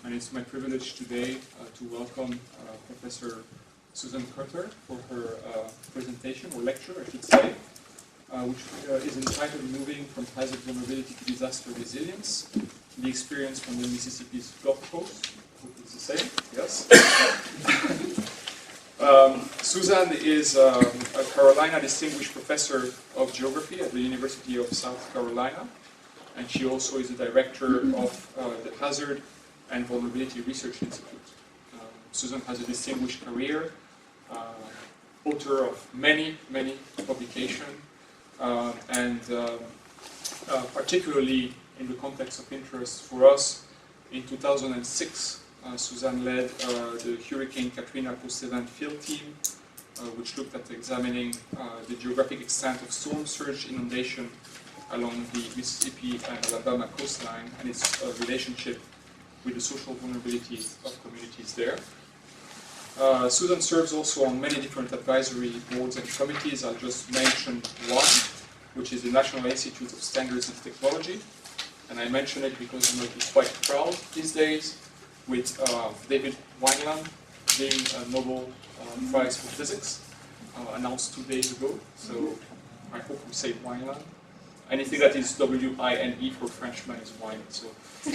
and it's my privilege today to welcome Professor Susan Carter for her presentation, or lecture I should say, which is entitled Moving from Hazard Vulnerability to Disaster Resilience, the Experience from the Mississippi's Gulf Coast. I hope it's the same, yes. Susan is a Carolina Distinguished Professor of Geography at the University of South Carolina, and she also is the director of the Hazard and Vulnerability Research Institute. Susan has a distinguished career, author of many publications, and particularly in the context of interest for us, in 2006, Susan led the Hurricane Katrina post-event field team, which looked at examining the geographic extent of storm surge inundation along the Mississippi and Alabama coastline and its relationship with the social vulnerability of communities there. Susan serves also on many different advisory boards and committees. I'll just mention one, which is the National Institute of Standards and Technology. And I mention it because I'm quite proud these days with David Wineland being a Nobel Prize for Physics, announced 2 days ago. So I hope we say Wineland. Anything that is W-I-N-E for Frenchman is wine. So, so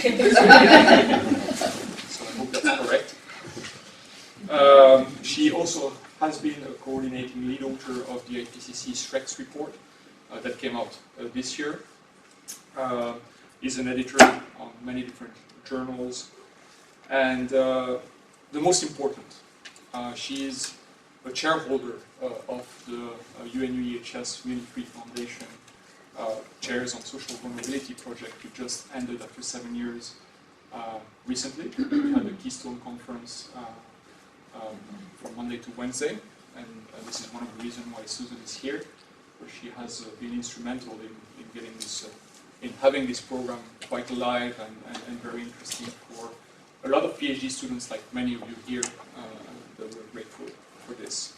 I hope that's correct. She also has been a coordinating lead author of the IPCC SREX report that came out this year. Is an editor on many different journals. And the most important, she is a shareholder of the UNU-EHS Munich Re Foundation Chairs on Social Vulnerability project, which just ended after 7 years recently. We had a Keystone conference from Monday to Wednesday, and this is one of the reasons why Susan is here, where she has been instrumental in getting this, in having this program quite alive and very interesting for a lot of PhD students, like many of you here, that we're grateful for this.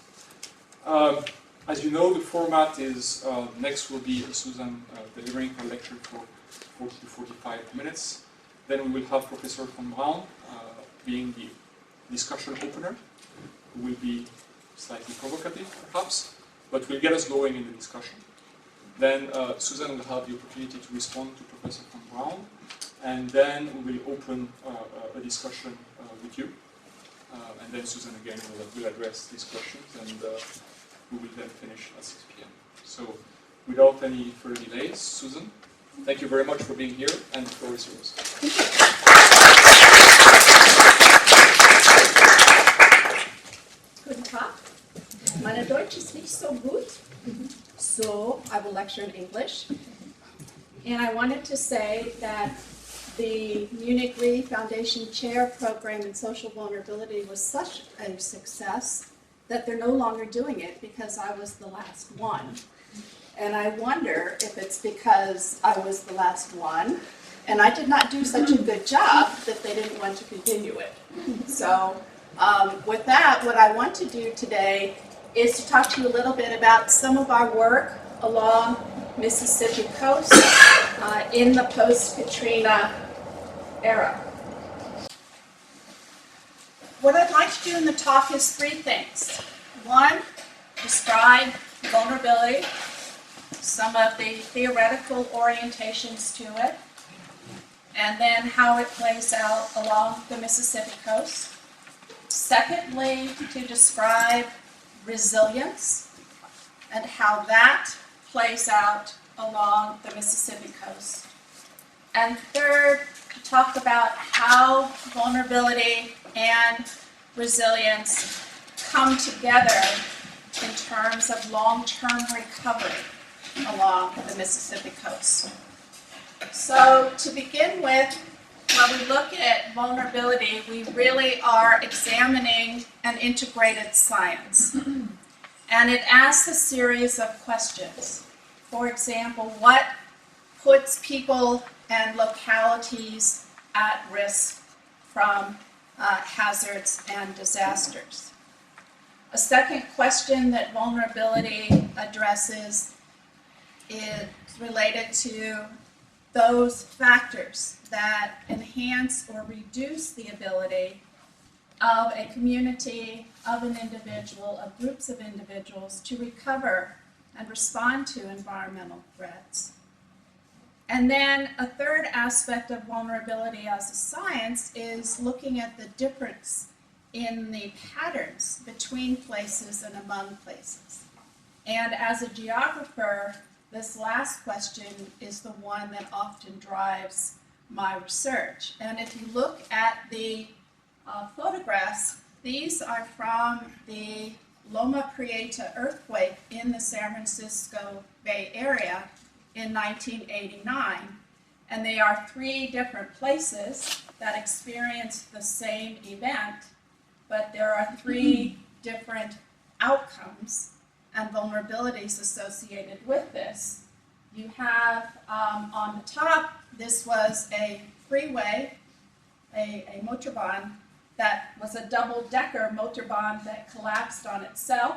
As you know, the format is, next will be Susan delivering her lecture for 40 to 45 minutes. Then we will have Professor von Braun being the discussion opener, who will be slightly provocative, perhaps, but will get us going in the discussion. Then Susan will have the opportunity to respond to Professor von Braun, and then we will open a discussion with you. And then Susan again will address these questions, and we will then finish at 6 p.m. So without any further delays, Susan, thank you very much for being here, and the floor is yours. Guten Tag. Meine Deutsch ist nicht so gut, so I will lecture in English. And I wanted to say that the Munich Re Foundation Chair Program in Social Vulnerability was such a success that they're no longer doing it because I was the last one. And I wonder if it's because I was the last one and I did not do such a good job that they didn't want to continue it. So with that, what I want to do today is to talk to you a little bit about some of our work along Mississippi coast in the post-Katrina era. What I'd like to do in the talk is 3 things. 1, describe vulnerability, some of the theoretical orientations to it, and then how it plays out along the Mississippi coast. Secondly, to describe resilience and how that plays out along the Mississippi coast. And third, to talk about how vulnerability and resilience come together in terms of long-term recovery along the Mississippi coast. So to begin with, when we look at vulnerability, we really are examining an integrated science. And it asks a series of questions. For example, what puts people and localities at risk from hazards and disasters? A second question that vulnerability addresses is related to those factors that enhance or reduce the ability of a community, of an individual, of groups of individuals to recover and respond to environmental threats. And then a third aspect of vulnerability as a science is looking at the difference in the patterns between places and among places. And as a geographer, this last question is the one that often drives my research. And if you look at the photographs, these are from the Loma Prieta earthquake in the San Francisco Bay Area in 1989. And they are 3 different places that experienced the same event, but there are 3 different outcomes and vulnerabilities associated with this. You have on the top, this was a freeway, a motorbahn that was a double-decker motorbahn that collapsed on itself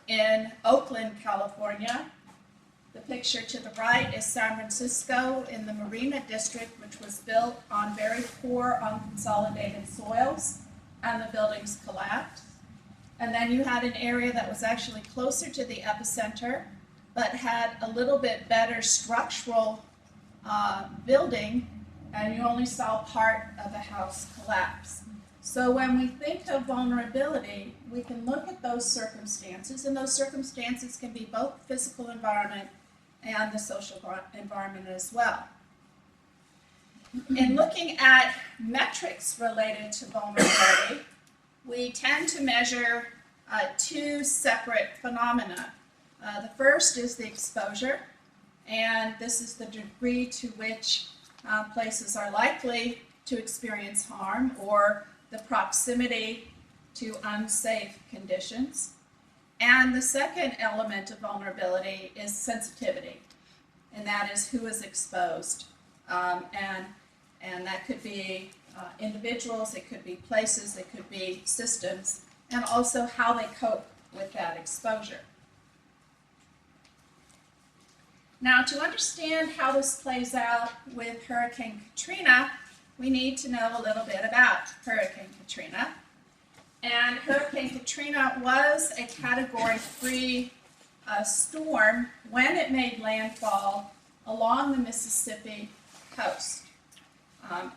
in Oakland, California. The picture to the right is San Francisco in the Marina District, which was built on very poor, unconsolidated soils, and the buildings collapsed. And then you had an area that was actually closer to the epicenter, but had a little bit better structural building, and you only saw part of the house collapse. So when we think of vulnerability, we can look at those circumstances, and those circumstances can be both the physical environment and the social environment as well. In looking at metrics related to vulnerability, we tend to measure 2 separate phenomena. The first is the exposure, and this is the degree to which places are likely to experience harm or the proximity to unsafe conditions. And the second element of vulnerability is sensitivity, and that is who is exposed. And that could be individuals, it could be places, it could be systems, and also how they cope with that exposure. Now, to understand how this plays out with Hurricane Katrina, we need to know a little bit about Hurricane Katrina. And Hurricane Katrina was a Category 3 storm when it made landfall along the Mississippi coast.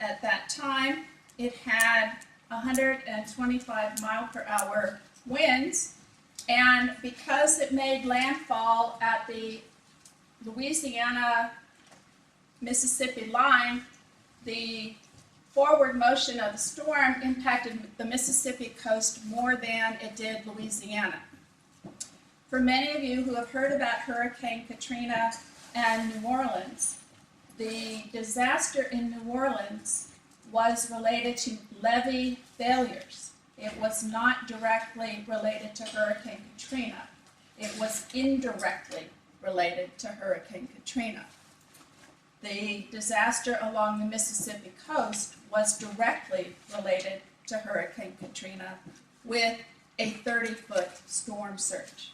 At that time, it had 125 mile per hour winds, and because it made landfall at the Louisiana-Mississippi line, the forward motion of the storm impacted the Mississippi coast more than it did Louisiana. For many of you who have heard about Hurricane Katrina and New Orleans, the disaster in New Orleans was related to levee failures. It was not directly related to Hurricane Katrina. It was indirectly related to Hurricane Katrina. The disaster along the Mississippi coast was directly related to Hurricane Katrina with a 30-foot storm surge.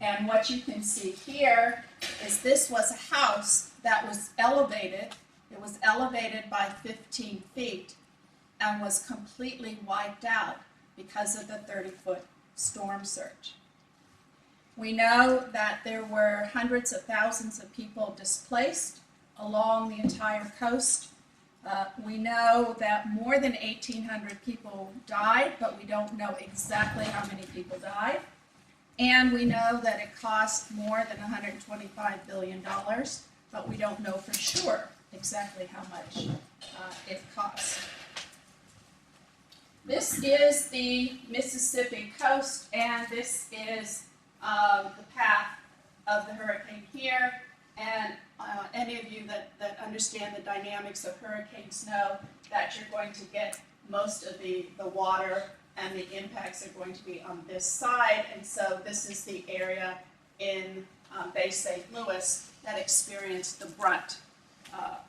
And what you can see here is this was a house that was elevated. It was elevated by 15 feet and was completely wiped out because of the 30-foot storm surge. We know that there were hundreds of thousands of people displaced along the entire coast. We know that more than 1,800 people died, but we don't know exactly how many people died. And we know that it cost more than $125 billion, but we don't know for sure exactly how much it cost. This is the Mississippi coast, and this is the path of the hurricane here. And any of you that understand the dynamics of hurricanes know that you're going to get most of the water and the impacts are going to be on this side. And so this is the area in Bay St. Louis that experienced the brunt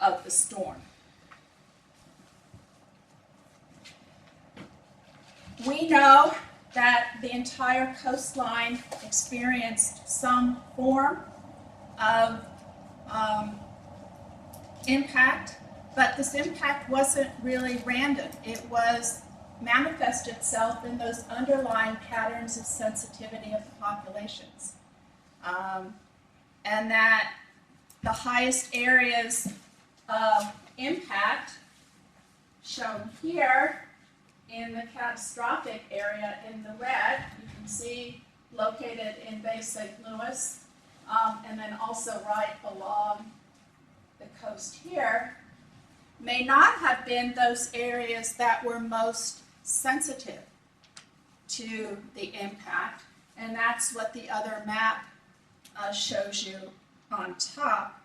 of the storm. We know that the entire coastline experienced some form of impact, but this impact wasn't really random. It was manifest itself in those underlying patterns of sensitivity of the populations. And that the highest areas of impact shown here in the catastrophic area in the red, you can see located in Bay St. Louis, and then also right along the coast here, may not have been those areas that were most sensitive to the impact, and that's what the other map shows you on top.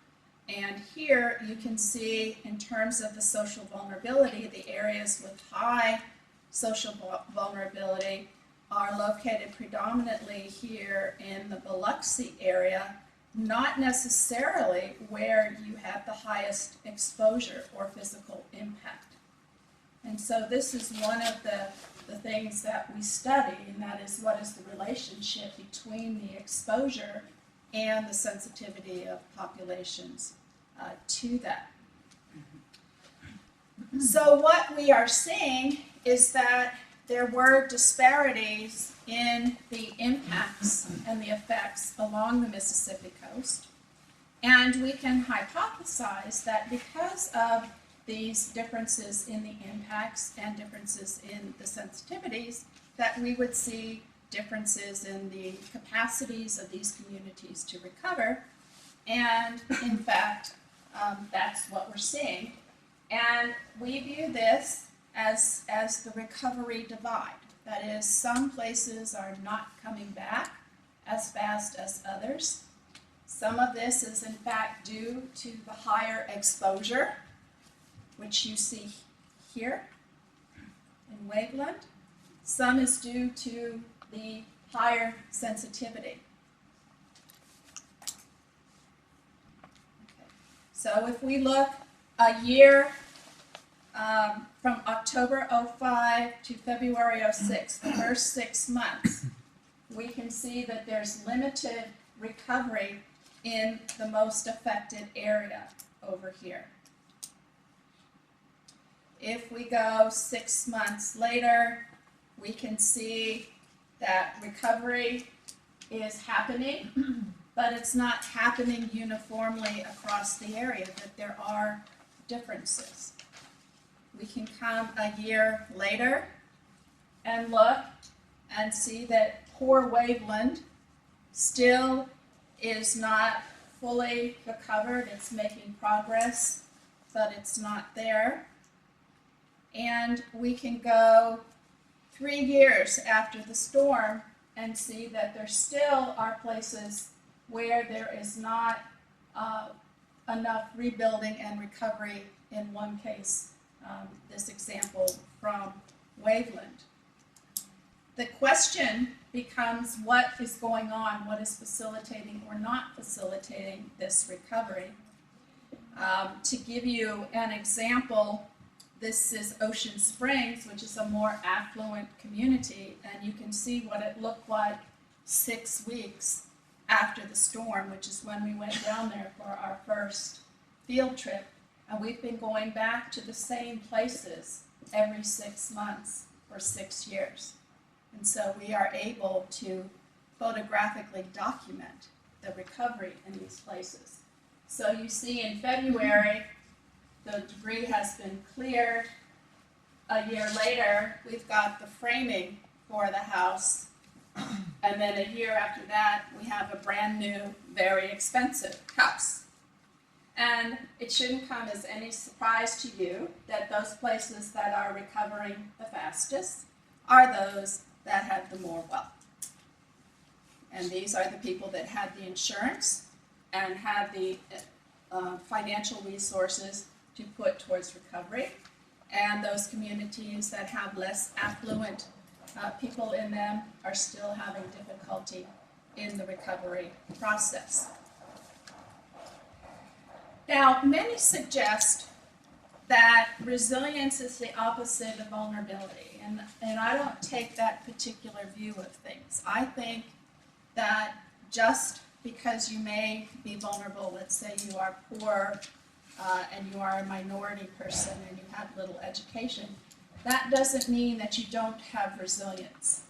And here you can see, in terms of the social vulnerability, the areas with high social vulnerability are located predominantly here in the Biloxi area, not necessarily where you have the highest exposure or physical impact. And so this is one of the things that we study, and that is what is the relationship between the exposure and the sensitivity of populations to that. So what we are seeing is that there were disparities in the impacts and the effects along the Mississippi coast, and we can hypothesize that because of these differences in the impacts and differences in the sensitivities, that we would see differences in the capacities of these communities to recover. And in fact, that's what we're seeing. And we view this as the recovery divide. That is, some places are not coming back as fast as others. Some of this is in fact due to the higher exposure, which you see here in Waveland. Some is due to the higher sensitivity. Okay. So if we look a year from October 05 to February 06, the first 6 months, we can see that there's limited recovery in the most affected area over here. If we go 6 months later, we can see that recovery is happening, but it's not happening uniformly across the area, that there are differences. We can come a year later and look and see that poor Waveland still is not fully recovered. It's making progress, but it's not there. And we can go 3 years after the storm and see that there still are places where there is not enough rebuilding and recovery. In one case, this example from Waveland. The question becomes, what is going on? What is facilitating or not facilitating this recovery? To give you an example, this is Ocean Springs, which is a more affluent community, and you can see what it looked like 6 weeks after the storm, which is when we went down there for our first field trip. And we've been going back to the same places every 6 months for 6 years. And so we are able to photographically document the recovery in these places. So you see in February, the debris has been cleared. A year later, we've got the framing for the house. And then a year after that, we have a brand new, very expensive house. And it shouldn't come as any surprise to you that those places that are recovering the fastest are those that have the more wealth. And these are the people that have the insurance and have the financial resources to put towards recovery. And those communities that have less affluent people in them are still having difficulty in the recovery process. Now, many suggest that resilience is the opposite of vulnerability, and I don't take that particular view of things. I think that just because you may be vulnerable, let's say you are poor and you are a minority person and you have little education, that doesn't mean that you don't have resilience.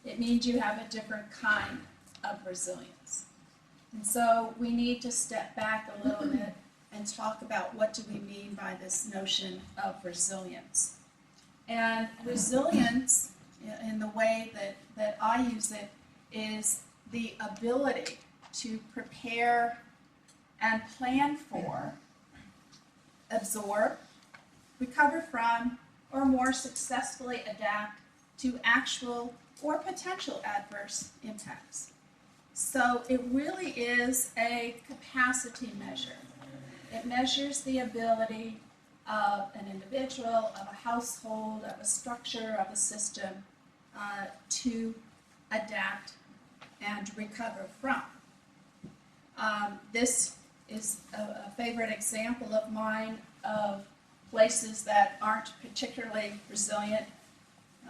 It means you have a different kind of resilience. And so we need to step back a little bit and talk about what do we mean by this notion of resilience. And resilience, in the way that I use it, is the ability to prepare and plan for, absorb, recover from, or more successfully adapt to actual or potential adverse impacts. So it really is a capacity measure. It measures the ability of an individual, of a household, of a structure, of a system to adapt and recover from. This is a favorite example of mine of places that aren't particularly resilient.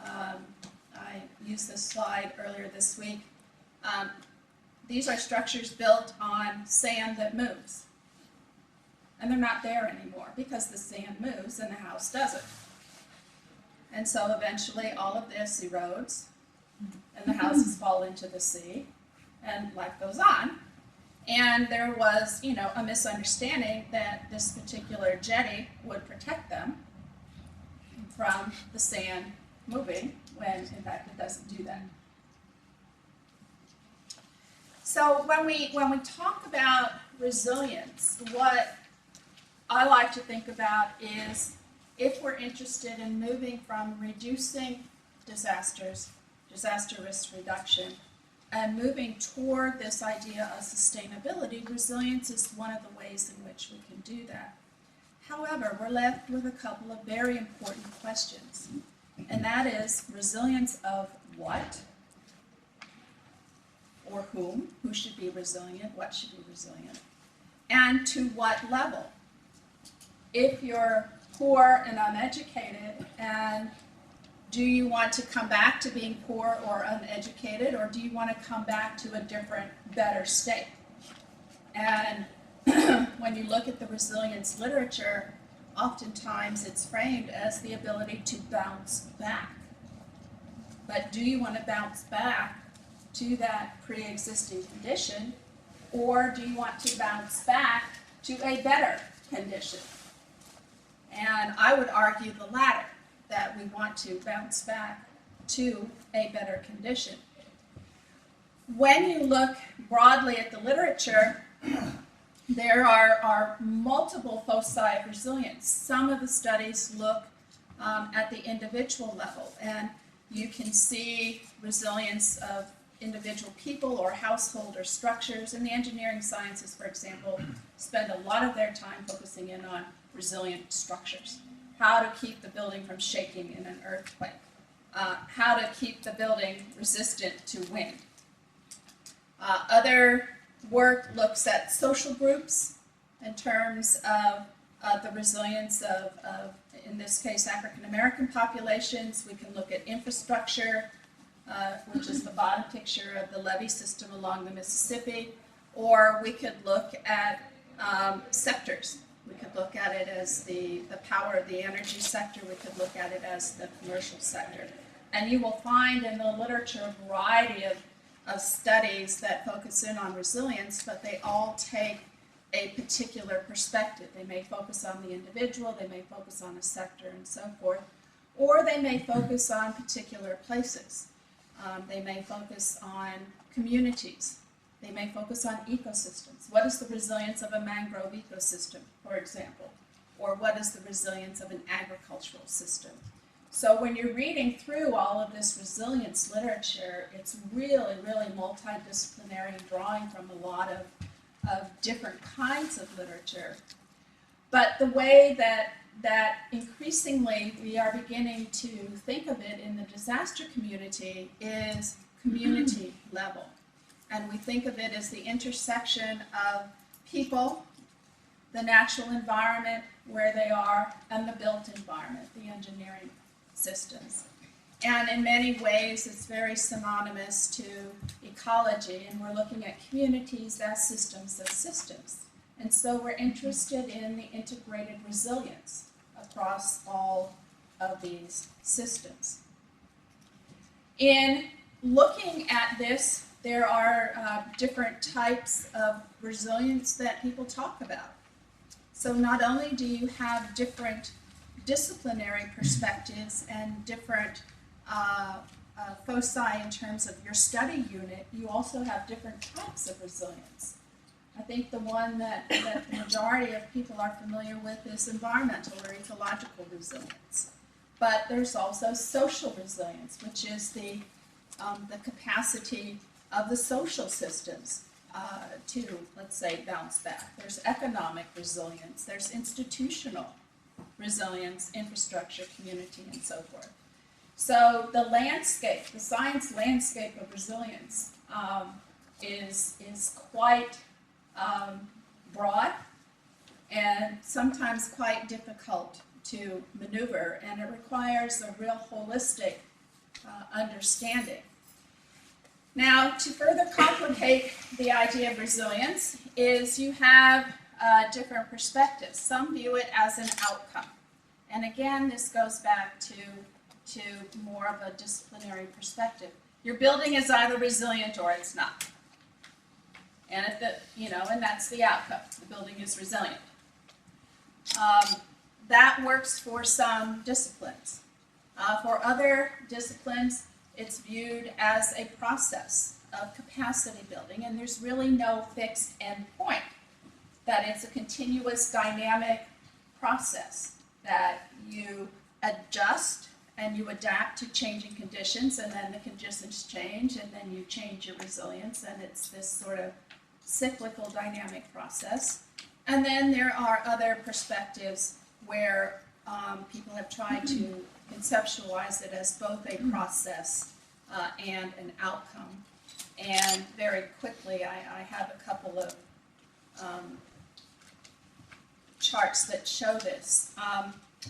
I used this slide earlier this week. These are structures built on sand that moves. And they're not there anymore because the sand moves and the house doesn't. And so eventually all of this erodes and the houses fall into the sea and life goes on. And there was, a misunderstanding that this particular jetty would protect them from the sand moving, when in fact it doesn't do that. So when we talk about resilience, what I like to think about is if we're interested in moving from reducing disasters, disaster risk reduction, and moving toward this idea of sustainability, resilience is one of the ways in which we can do that. However, we're left with a couple of very important questions, and that is resilience of what or whom, who should be resilient, what should be resilient, and to what level. If you're poor and uneducated, and do you want to come back to being poor or uneducated, or do you want to come back to a different, better state? And when you look at the resilience literature, oftentimes it's framed as the ability to bounce back. But do you want to bounce back to that pre-existing condition, or do you want to bounce back to a better condition? And I would argue the latter, that we want to bounce back to a better condition. When you look broadly at the literature, there are multiple foci of resilience. Some of the studies look at the individual level, and you can see resilience of individual people or household or structures. And the engineering sciences, for example, spend a lot of their time focusing in on resilient structures. How to keep the building from shaking in an earthquake. How to keep the building resistant to wind. Other work looks at social groups in terms of the resilience of, in this case, African American populations. We can look at infrastructure, which is the bottom picture of the levee system along the Mississippi, or we could look at sectors. We could look at it as the power of the energy sector. We could look at it as the commercial sector. And you will find in the literature a variety of studies that focus in on resilience, but they all take a particular perspective. They may focus on the individual, they may focus on a sector and so forth, or they may focus on particular places. They may focus on communities. They may focus on ecosystems. What is the resilience of a mangrove ecosystem, for example? Or what is the resilience of an agricultural system? So when you're reading through all of this resilience literature, it's really, really multidisciplinary and drawing from a lot of different kinds of literature. But the way that increasingly we are beginning to think of it in the disaster community is community level. And we think of it as the intersection of people, the natural environment where they are, and the built environment, the engineering systems. And in many ways, it's very synonymous to ecology, and we're looking at communities as systems of systems. And so we're interested in the integrated resilience across all of these systems. In looking at this, there are different types of resilience that people talk about. So not only do you have different disciplinary perspectives and different foci in terms of your study unit, you also have different types of resilience. I think the one that the majority of people are familiar with is environmental or ecological resilience. But there's also social resilience, which is the capacity of the social systems to, let's say, bounce back. There's economic resilience, there's institutional resilience, infrastructure, community, and so forth. So the landscape, the science landscape of resilience is quite broad and sometimes quite difficult to maneuver, and it requires a real holistic understanding. Now, to further complicate the idea of resilience is you have different perspectives. Some view it as an outcome. And again, this goes back to more of a disciplinary perspective. Your building is either resilient or it's not. And and that's the outcome. The building is resilient. That works for some disciplines. For other disciplines, it's viewed as a process of capacity building, and there's really no fixed end point. That it's a continuous dynamic process that you adjust and you adapt to changing conditions, and then the conditions change, and then you change your resilience, and it's this sort of cyclical dynamic process. And then there are other perspectives where people have tried to conceptualize it as both a process and an outcome. And very quickly, I have a couple of charts that show this.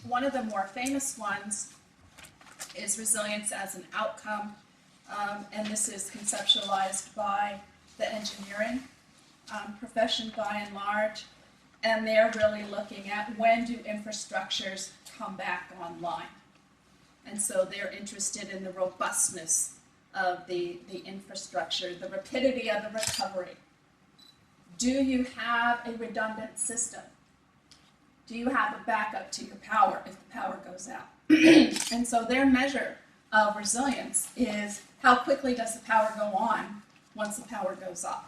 One of the more famous ones is resilience as an outcome, and this is conceptualized by the engineering profession by and large, and they're really looking at when do infrastructures come back online. And so they're interested in the robustness of the infrastructure, the rapidity of the recovery. Do you have a redundant system? Do you have a backup to your power if the power goes out? And so their measure of resilience is how quickly does the power go on once the power goes off.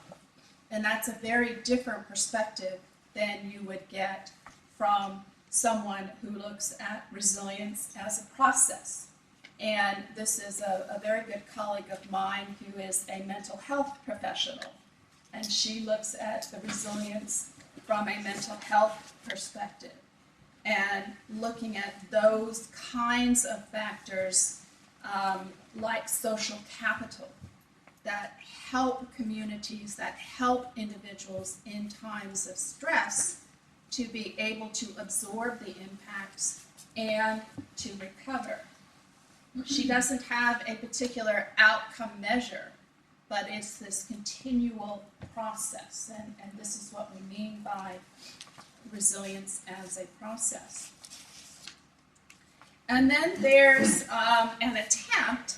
And that's a very different perspective than you would get from someone who looks at resilience as a process. And this is a very good colleague of mine who is a mental health professional. And she looks at the resilience from a mental health perspective and looking at those kinds of factors like social capital that help communities, that help individuals in times of stress to be able to absorb the impacts and to recover. She doesn't have a particular outcome measure, but it's this continual process, and this is what we mean by resilience as a process. And then there's an attempt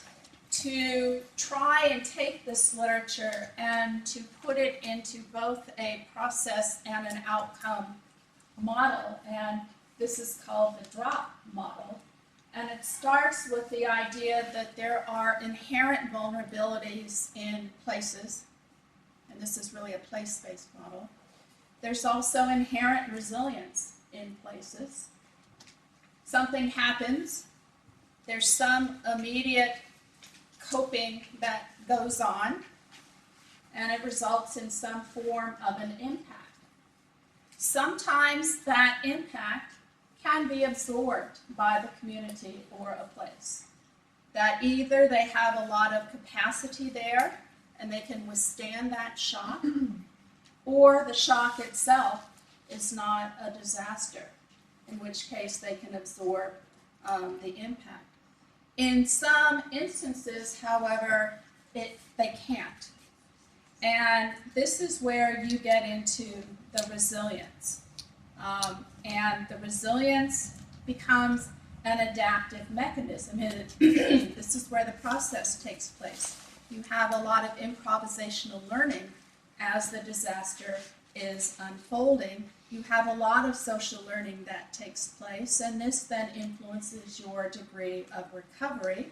to try and take this literature and to put it into both a process and an outcome model, and this is called the DROP model. And it starts with the idea that there are inherent vulnerabilities in places, and this is really a place-based model. There's also inherent resilience in places. Something happens, there's some immediate coping that goes on, and it results in some form of an impact. Sometimes that impact can be absorbed by the community or a place. That either they have a lot of capacity there and they can withstand that shock, or the shock itself is not a disaster, in which case they can absorb the impact. In some instances, however, they can't. And this is where you get into the resilience. And the resilience becomes an adaptive mechanism. And this is where the process takes place. You have a lot of improvisational learning as the disaster is unfolding. You have a lot of social learning that takes place, and this then influences your degree of recovery,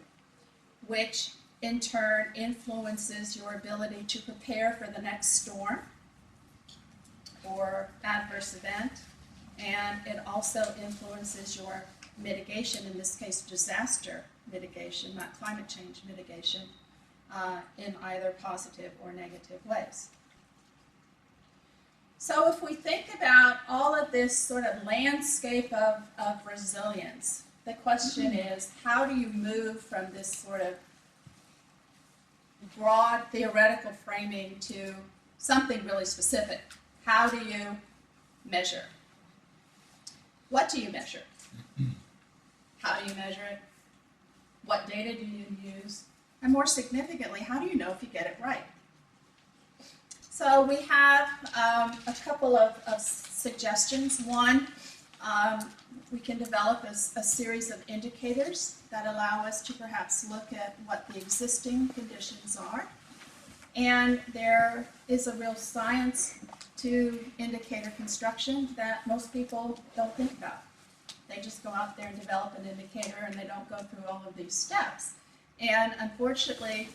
which in turn influences your ability to prepare for the next storm or adverse event, and it also influences your mitigation, in this case disaster mitigation, not climate change mitigation, in either positive or negative ways. So if we think about all of this sort of landscape of resilience, the question is, how do you move from this sort of broad theoretical framing to something really specific? How do you measure? What do you measure? How do you measure it? What data do you use? And more significantly, how do you know if you get it right? So we have a couple of suggestions. One, we can develop a series of indicators that allow us to perhaps look at what the existing conditions are. And there is a real science to indicator construction that most people don't think about. They just go out there and develop an indicator and they don't go through all of these steps. And unfortunately,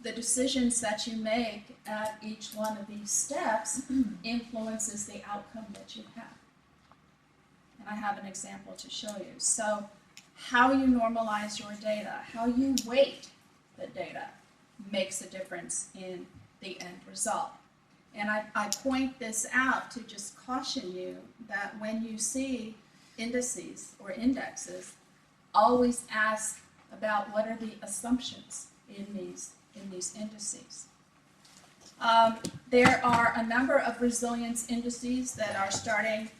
the decisions that you make at each one of these steps influences the outcome that you have. And I have an example to show you. So how you normalize your data, how you weight the data makes a difference in the end result. And I point this out to just caution you that when you see indices or indexes, always ask about what are the assumptions in these indices. There are a number of resilience indices that are starting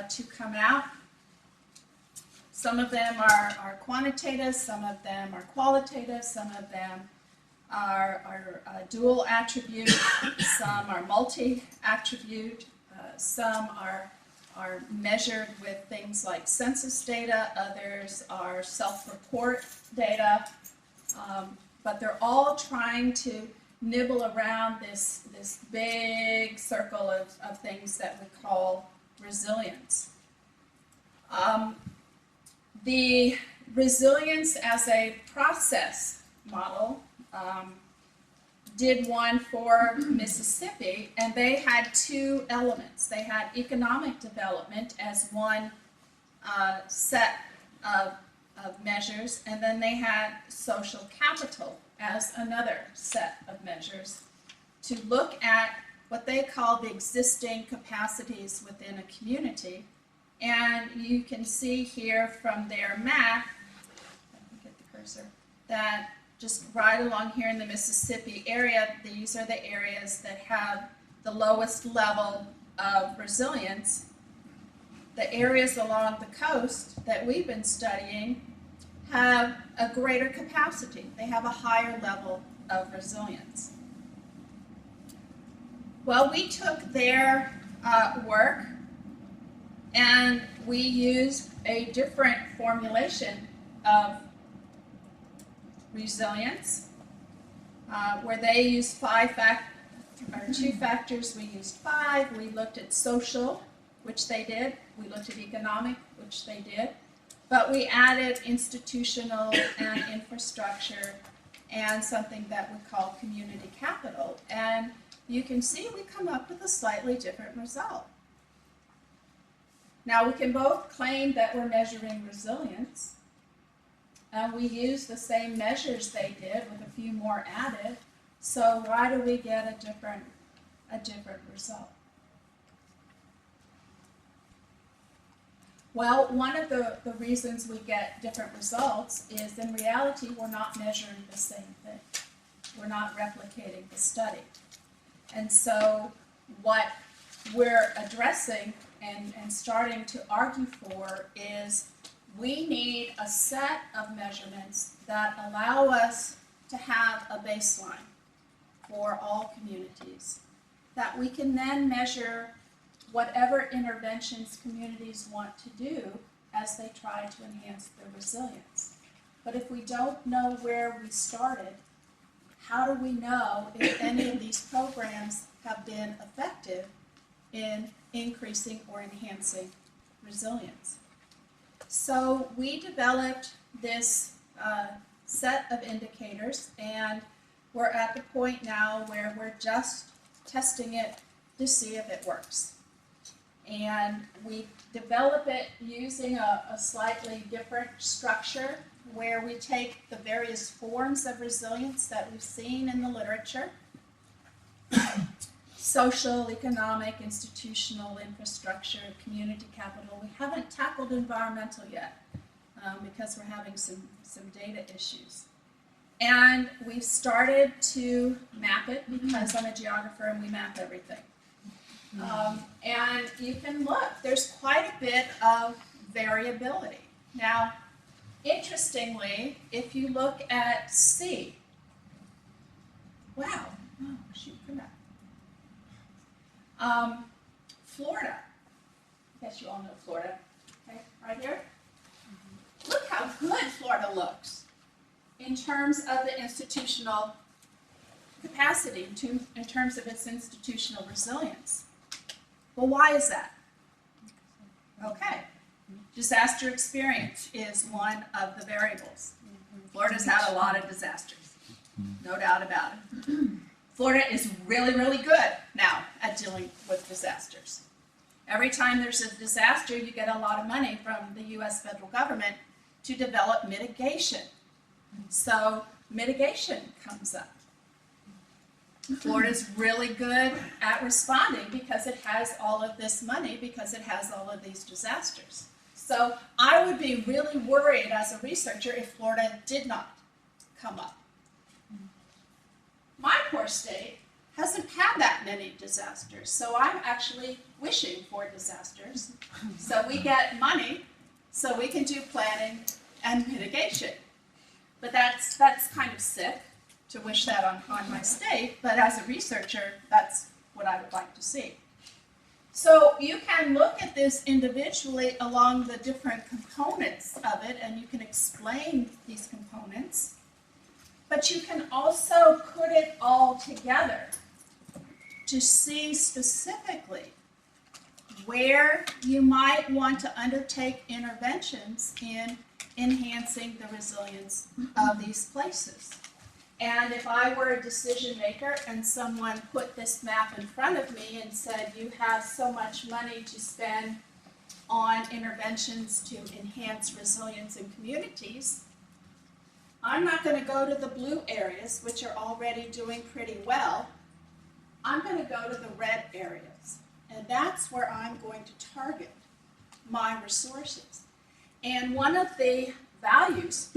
to come out. Some of them are quantitative, some of them are qualitative, some of them are dual attribute, some are multi-attribute, some are measured with things like census data, others are self-report data, but they're all trying to nibble around this big circle of things that we call resilience. The resilience as a process model did one for Mississippi, and they had two elements. They had economic development as one set of measures, and then they had social capital as another set of measures to look at what they call the existing capacities within a community. And you can see here from their map, let me get the cursor, that just right along here in the Mississippi area, these are the areas that have the lowest level of resilience. The areas along the coast that we've been studying have a greater capacity. They have a higher level of resilience. Well, we took their work and we used a different formulation of resilience, where they used two factors, we used 5. We looked at social, which they did. We looked at economic, which they did. But we added institutional and infrastructure and something that we call community capital. And you can see we come up with a slightly different result. Now, we can both claim that we're measuring resilience, and we use the same measures they did with a few more added. So why do we get a different result? Well, one of the reasons we get different results is in reality we're not measuring the same thing. We're not replicating the study. And so what we're addressing and starting to argue for is we need a set of measurements that allow us to have a baseline for all communities that we can then measure whatever interventions communities want to do as they try to enhance their resilience. But if we don't know where we started, how do we know if any of these programs have been effective in increasing or enhancing resilience? So we developed this set of indicators, and we're at the point now where we're just testing it to see if it works. And we develop it using a slightly different structure where we take the various forms of resilience that we've seen in the literature: social, economic, institutional, infrastructure, community capital. We haven't tackled environmental yet because we're having some data issues. And we've started to map it because I'm a geographer and we map everything. And you can look, there's quite a bit of variability. Now, interestingly, if you look at C, wow, oh, shoot, come back. Florida, I guess you all know Florida, okay, right here. Look how good Florida looks in terms of the institutional capacity, in terms of its institutional resilience. Well, why is that? Okay, disaster experience is one of the variables. Florida's had a lot of disasters, no doubt about it. Florida is really, really good now at dealing with disasters. Every time there's a disaster, you get a lot of money from the U.S. federal government to develop mitigation. So mitigation comes up. Florida's really good at responding because it has all of this money, because it has all of these disasters. So I would be really worried as a researcher if Florida did not come up. My poor state hasn't had that many disasters, so I'm actually wishing for disasters. So we get money so we can do planning and mitigation. But that's kind of sick to wish that on my state, but as a researcher, that's what I would like to see. So you can look at this individually along the different components of it, and you can explain these components, but you can also put it all together to see specifically where you might want to undertake interventions in enhancing the resilience of these places. And if I were a decision maker and someone put this map in front of me and said, you have so much money to spend on interventions to enhance resilience in communities, I'm not going to go to the blue areas, which are already doing pretty well. I'm going to go to the red areas. And that's where I'm going to target my resources. And one of the values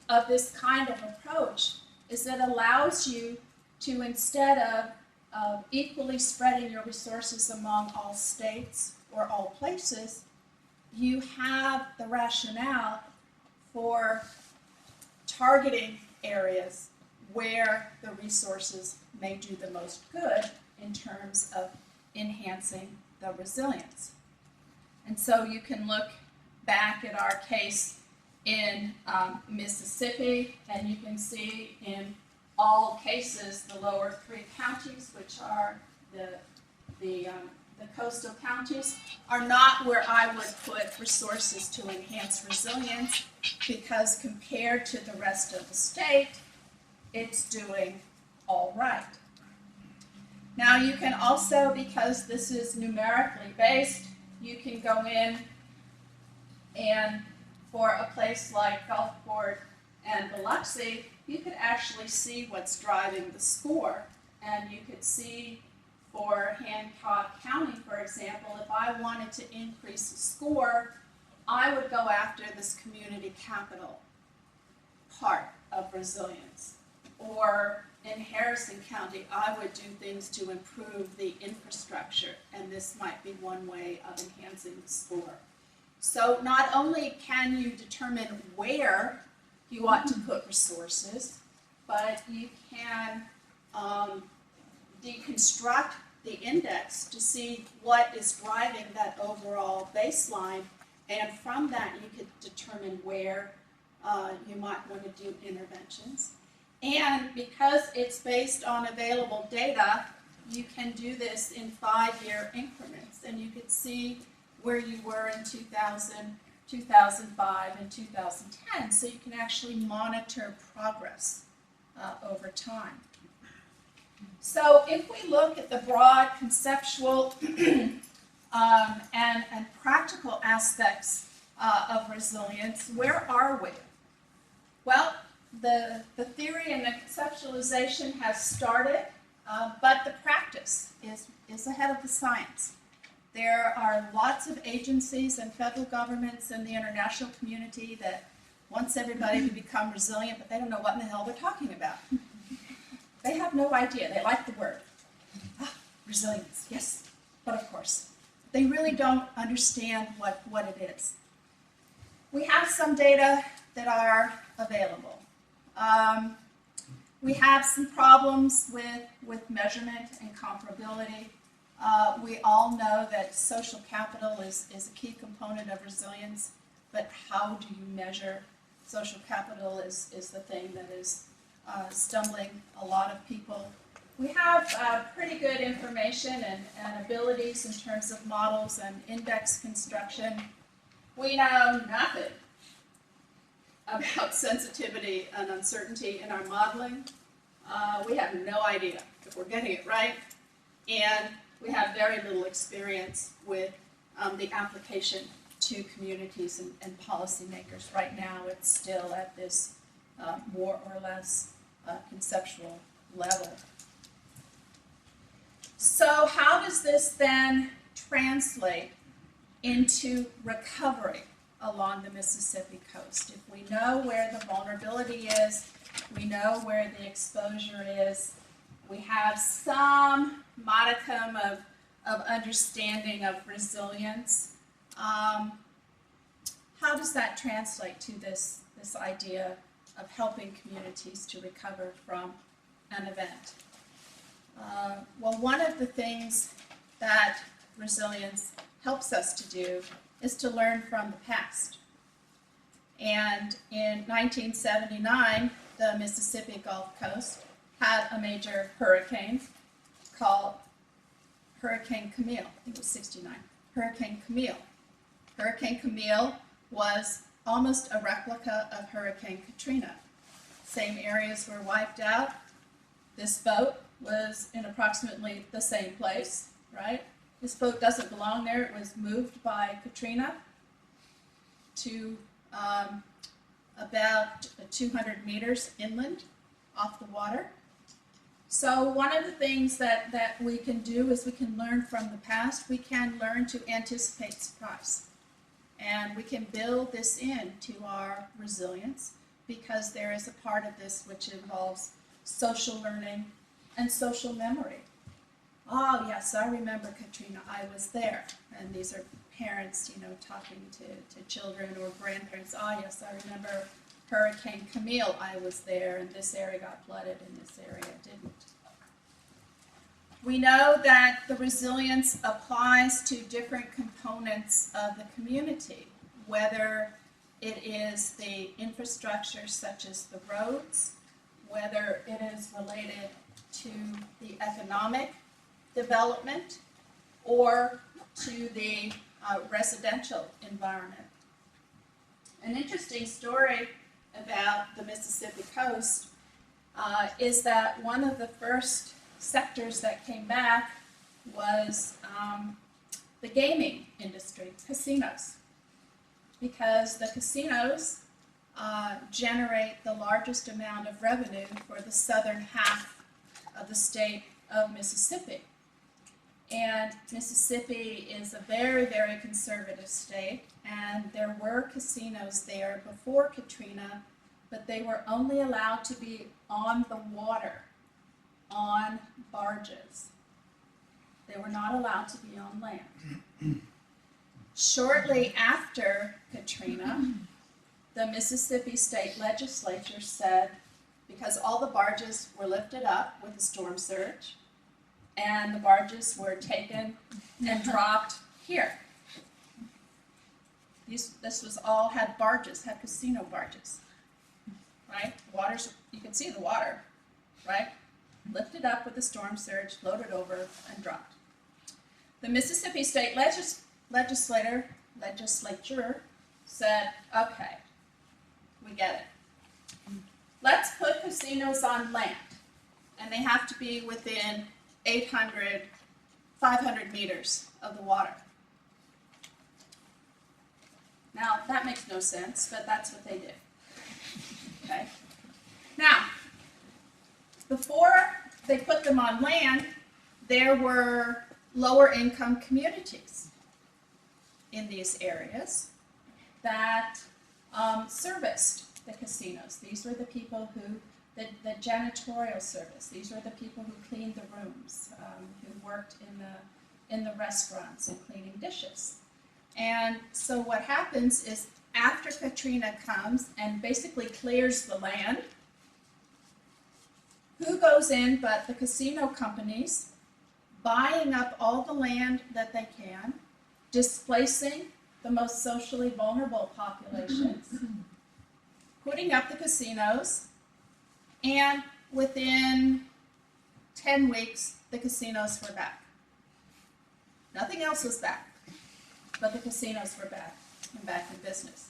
of this kind of approach is that it allows you to, instead of equally spreading your resources among all states or all places, you have the rationale for targeting areas where the resources may do the most good in terms of enhancing the resilience. And so you can look back at our case in Mississippi, and you can see in all cases the lower three counties, which are the coastal counties, are not where I would put resources to enhance resilience, because compared to the rest of the state, it's doing all right. Now you can also, because this is numerically based, you can go in and for a place like Gulfport and Biloxi, you could actually see what's driving the score. And you could see for Hancock County, for example, if I wanted to increase the score, I would go after this community capital part of resilience. Or in Harrison County, I would do things to improve the infrastructure, and this might be one way of enhancing the score. So not only can you determine where you ought to put resources, but you can deconstruct the index to see what is driving that overall baseline, and from that you could determine where you might want to do interventions. And because it's based on available data, you can do this in 5-year increments, and you could see where you were in 2000, 2005, and 2010, so you can actually monitor progress over time. So if we look at the broad conceptual and practical aspects of resilience, where are we? Well, the theory and the conceptualization has started, but the practice is ahead of the science. There are lots of agencies and federal governments and the international community that wants everybody to become resilient, but they don't know what in the hell they're talking about. They have no idea. They like the word. Resilience, yes, but of course. They really don't understand what it is. We have some data that are available. We have some problems with measurement and comparability. We all know that social capital is a key component of resilience, but how do you measure social capital is the thing that is stumbling a lot of people. We have pretty good information and abilities in terms of models and index construction. We know nothing about sensitivity and uncertainty in our modeling. We have no idea if we're getting it right, and we have very little experience with the application to communities and policymakers. Right now, it's still at this more or less conceptual level. So how does this then translate into recovery along the Mississippi coast? If we know where the vulnerability is, we know where the exposure is, we have some modicum of understanding of resilience, how does that translate to this idea of helping communities to recover from an event? Well, one of the things that resilience helps us to do is to learn from the past. And in 1979, the Mississippi Gulf Coast had a major hurricane called Hurricane Camille. I think it was 69. Hurricane Camille. Hurricane Camille was almost a replica of Hurricane Katrina. Same areas were wiped out. This boat was in approximately the same place, right? This boat doesn't belong there. It was moved by Katrina to about 200 meters inland off the water. So one of the things that we can do is we can learn from the past. We can learn to anticipate surprise. And we can build this into our resilience because there is a part of this which involves social learning and social memory. Oh yes, I remember Katrina, I was there. And these are parents, talking to children or grandparents. Oh yes, I remember Hurricane Camille, I was there, and this area got flooded and this area didn't. We know that the resilience applies to different components of the community, whether it is the infrastructure such as the roads, whether it is related to the economic development or to the residential environment. An interesting story about the Mississippi coast is that one of the first sectors that came back was the gaming industry, casinos, because the casinos generate the largest amount of revenue for the southern half of the state of Mississippi. And Mississippi is a very, very conservative state, and there were casinos there before Katrina, but they were only allowed to be on the water, on barges. They were not allowed to be on land. Shortly after Katrina, the Mississippi state legislature said, because all the barges were lifted up with the storm surge, and the barges were taken and dropped here. This was all had barges, had casino barges, right? Water's, you can see the water, right? Lifted up with the storm surge, floated over, and dropped. The Mississippi State Legislature said, okay, we get it. Let's put casinos on land, and they have to be within 500 meters of the water. Now, that makes no sense, but that's what they did. Okay? Now, before they put them on land, there were lower income communities in these areas that serviced the casinos. These were the people who, the janitorial service, these were the people who cleaned the rooms, who worked in the restaurants and cleaning dishes. And so what happens is after Katrina comes and basically clears the land, who goes in but the casino companies, buying up all the land that they can, displacing the most socially vulnerable populations, putting up the casinos, and within 10 weeks, the casinos were back. Nothing else was back, but the casinos were back and back in business.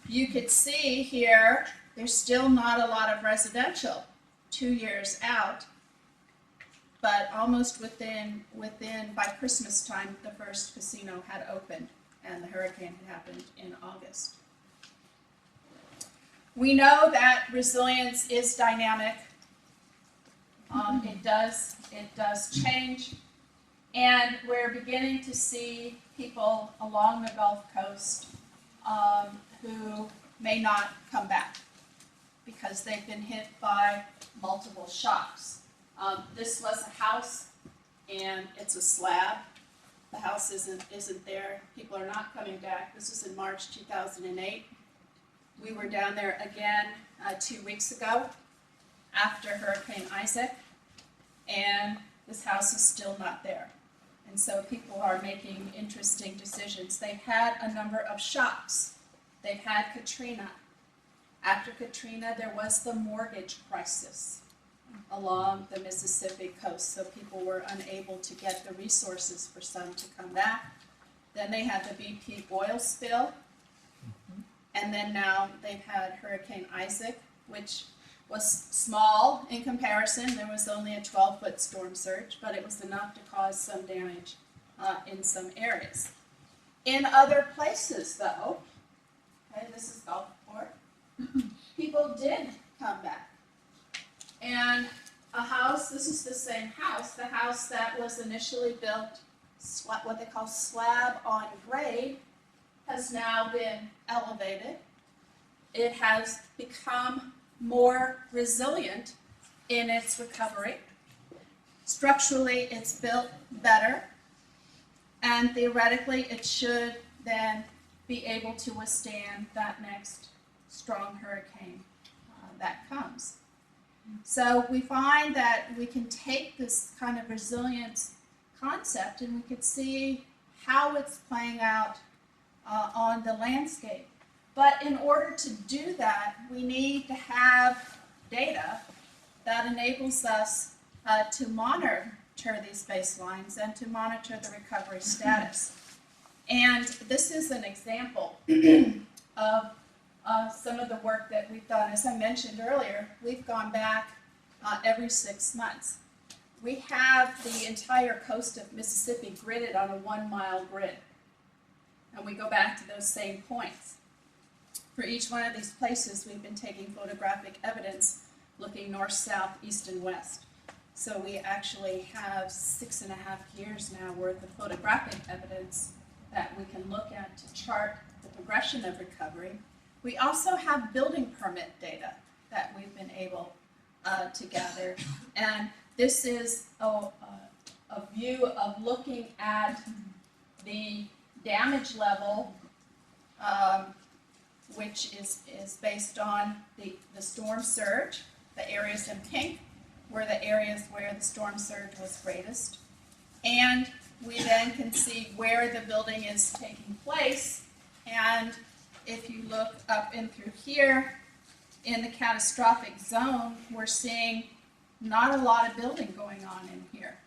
You could see here, there's still not a lot of residential 2 years out, but almost within by Christmas time, the first casino had opened and the hurricane had happened in August. We know that resilience is dynamic. It does change, and we're beginning to see people along the Gulf Coast who may not come back because they've been hit by multiple shocks. This was a house, and it's a slab. The house isn't there. People are not coming back. This was in March 2008. We were down there again 2 weeks ago after Hurricane Isaac, and this house is still not there. And so people are making interesting decisions. They've had a number of shocks. They've had Katrina. After Katrina, there was the mortgage crisis along the Mississippi coast, so people were unable to get the resources for some to come back. Then they had the BP oil spill, and then now they've had Hurricane Isaac, which was small in comparison. There was only a 12-foot storm surge, but it was enough to cause some damage in some areas. In other places, though, okay, this is Gulfport, people did come back. And a house, this is the same house, the house that was initially built, what they call slab on grade, has now been elevated. It has become more resilient in its recovery. Structurally, it's built better, and theoretically, it should then be able to withstand that next strong hurricane that comes. So we find that we can take this kind of resilience concept and we can see how it's playing out on the landscape. But in order to do that, we need to have data that enables us to monitor these baselines and to monitor the recovery status. And this is an example of some of the work that we've done. As I mentioned earlier, we've gone back every 6 months. We have the entire coast of Mississippi gridded on a 1-mile grid. And we go back to those same points. For each one of these places, we've been taking photographic evidence looking north, south, east, and west. So we actually have 6.5 years now worth of photographic evidence that we can look at to chart the progression of recovery. We also have building permit data that we've been able to gather. And this is a view of looking at the damage level, which is based on the storm surge, the areas in pink, were the areas where the storm surge was greatest. And we then can see where the building is taking place. And if you look up in through here, in the catastrophic zone, we're seeing not a lot of building going on in here.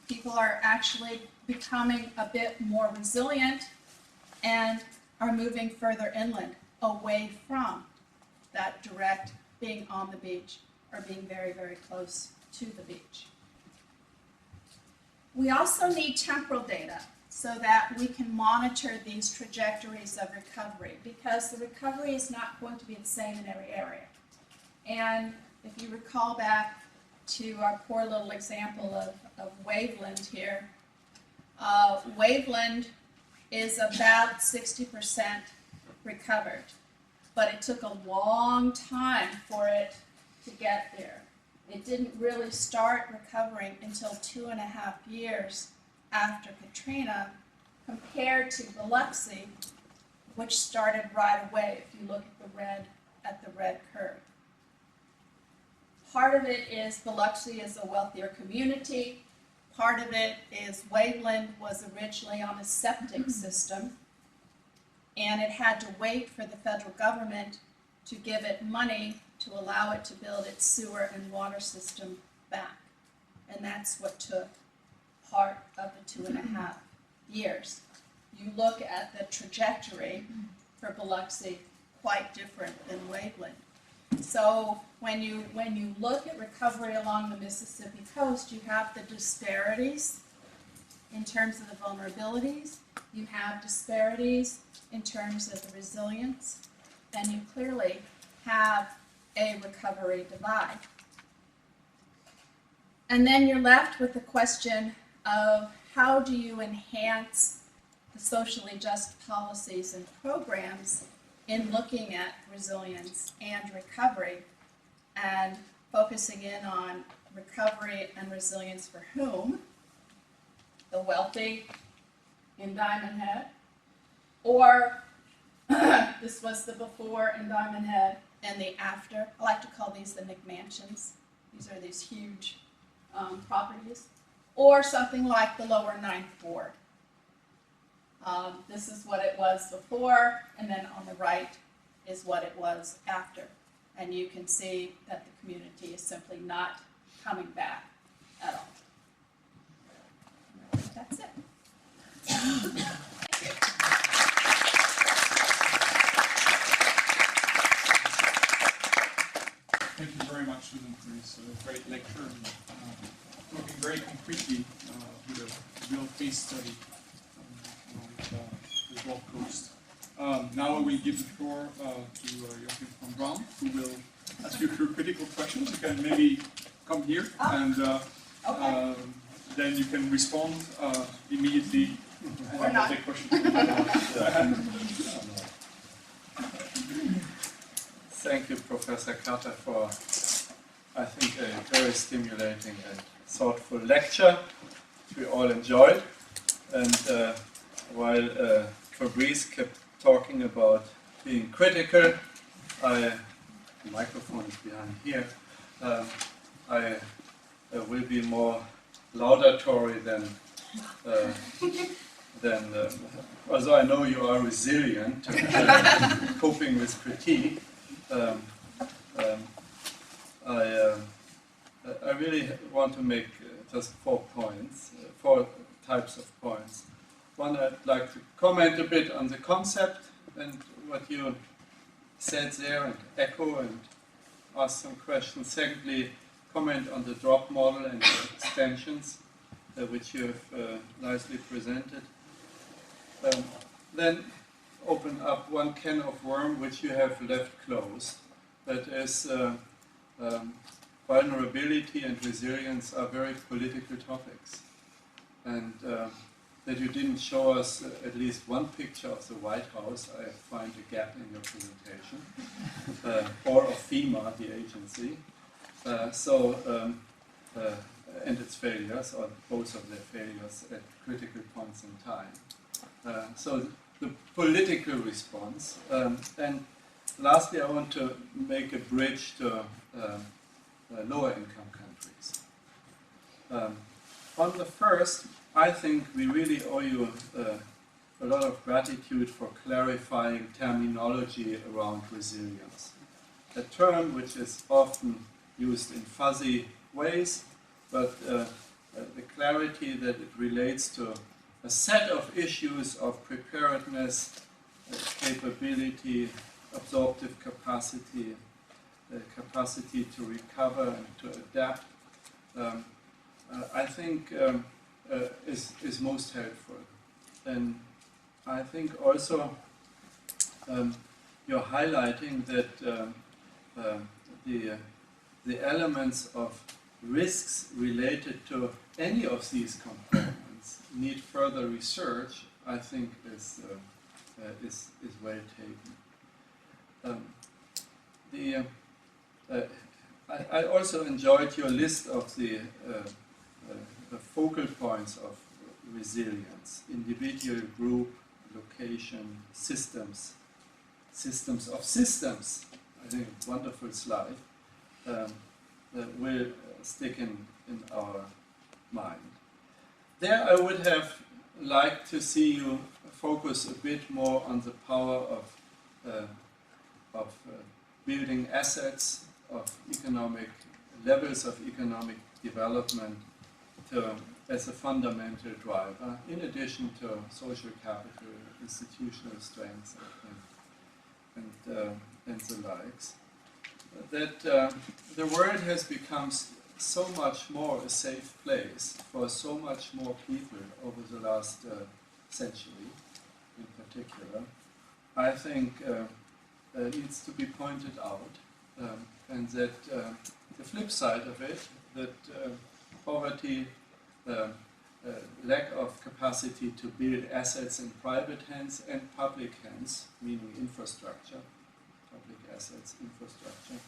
People are actually becoming a bit more resilient and are moving further inland, away from that direct being on the beach or being very, very close to the beach. We also need temporal data so that we can monitor these trajectories of recovery, because the recovery is not going to be the same in every area. And if you recall back to our poor little example of Waveland here, Waveland is about 60% recovered, but it took a long time for it to get there. It didn't really start recovering until 2.5 years after Katrina, compared to Biloxi, which started right away if you look at the red curve. Part of it is Biloxi is a wealthier community. Part of it is Waveland was originally on a septic system, and it had to wait for the federal government to give it money to allow it to build its sewer and water system back. And that's what took part of the 2.5 years. You look at the trajectory for Biloxi, quite different than Waveland. So when you look at recovery along the Mississippi coast, you have the disparities in terms of the vulnerabilities, you have disparities in terms of the resilience, and you clearly have a recovery divide. And then you're left with the question of how do you enhance the socially just policies and programs in looking at resilience and recovery, and focusing in on recovery and resilience for whom? The wealthy in Diamond Head, or this was the before in Diamond Head and the after. I like to call these the McMansions. These are these huge properties. Or something like the lower Ninth Ward. This is what it was before, and then on the right is what it was after. And you can see that the community is simply not coming back at all. That's it. Thank you. Thank you very much, Susan, for this great lecture, and talking very concretely with a real case study on the Gulf Coast. Now I will give the floor to Joachim from Braun, who will ask you a few critical questions. You can maybe come here, and Okay. then you can respond immediately. Or not. Take questions. Thank you, Professor Carter, for, I think, a very stimulating and thoughtful lecture, which we all enjoyed. And while Fabrice kept talking about being critical, the microphone is behind here, I will be more laudatory than although I know you are resilient to coping with critique. I really want to make just 4 points, 4 types of points. One, I'd like to comment a bit on the concept and what you said there, and echo and ask some questions. Secondly, comment on the drop model and the extensions, which you have nicely presented. Then open up one can of worms which you have left closed. That is, vulnerability and resilience are very political topics. And that you didn't show us at least one picture of the White House, I find a gap in your presentation, or of FEMA, the agency. And its failures, or both of their failures at critical points in time. So the political response. And lastly, I want to make a bridge to lower income countries. On the first, I think we really owe you a lot of gratitude for clarifying terminology around resilience. A term which is often used in fuzzy ways, but the clarity that it relates to a set of issues of preparedness, capability, absorptive capacity, capacity to recover and to adapt, I think is most helpful. And I think also you're highlighting that the elements of risks related to any of these components need further research, I think is well taken. I also enjoyed your list of the focal points of resilience: individual, group, location, systems, systems of systems. I think a wonderful slide that will stick in our mind. There I would have liked to see you focus a bit more on the power of building assets, of economic levels of economic development as a fundamental driver, in addition to social capital, institutional strengths, and the likes. That the world has become so much more a safe place for so much more people over the last century, in particular, I think needs to be pointed out, and that the flip side of it, that poverty, lack of capacity to build assets in private hands and public hands, meaning infrastructure, public assets, infrastructure,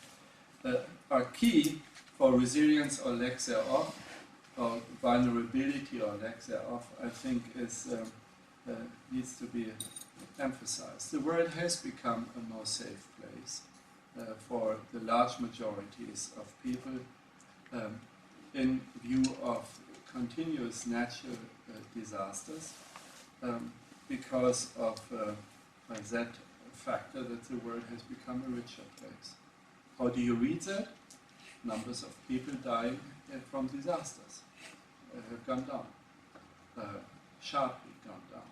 are key for resilience or lack thereof, or vulnerability or lack thereof, I think needs to be emphasized. The world has become a more safe place for the large majorities of people in view of continuous natural disasters because of that factor that the world has become a richer place. How do you read that? Numbers of people dying from disasters have gone down, sharply gone down.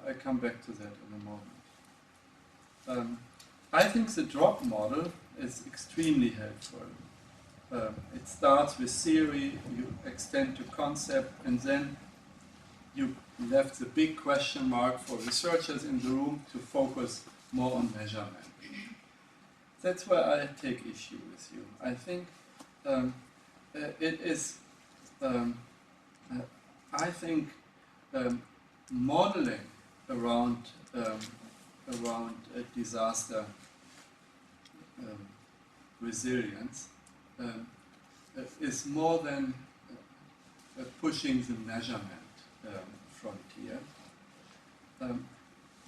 I come back to that in a moment. I think the drop model is extremely helpful. It starts with theory, you extend to concept, and then you left the big question mark for researchers in the room to focus more on measurement. That's where I take issue with you. I think it is, modeling around a disaster resilience is more than pushing the measurement frontier.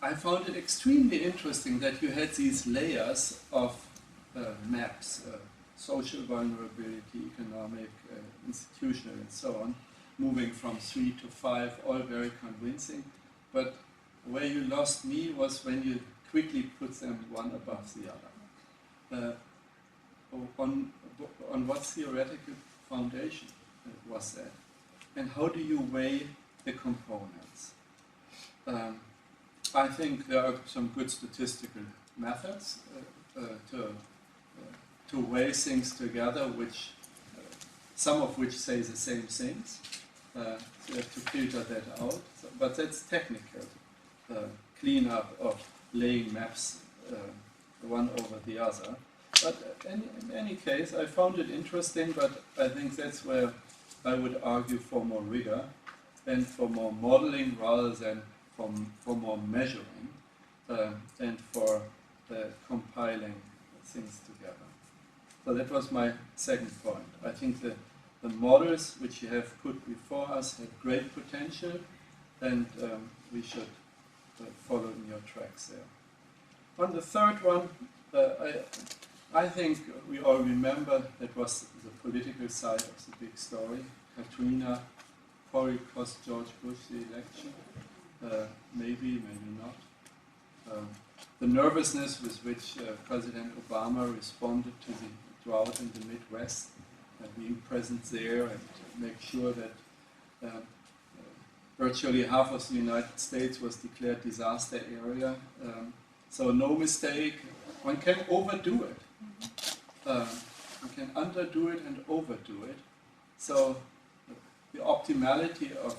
I found it extremely interesting that you had these layers of maps, social vulnerability, economic, institutional, and so on, moving from 3 to 5, all very convincing. But where you lost me was when you quickly put them one above the other. On what theoretical foundation was that? And how do you weigh the components? I think there are some good statistical methods to weigh things together, which some of which say the same things, so to filter that out. But that's technical cleanup of laying maps one over the other. But in any case, I found it interesting, but I think that's where I would argue for more rigor and for more modeling rather than for more measuring and for compiling things together. So that was my second point. I think the models which you have put before us have great potential, and we should follow in your tracks there. On the third one, I think we all remember that was the political side of the big story. Katrina probably cost George Bush the election. Maybe, maybe not. The nervousness with which President Obama responded to the drought in the Midwest, being present there and make sure that virtually half of the United States was declared disaster area. So no mistake, one can overdo it. One can underdo it and overdo it. So the optimality of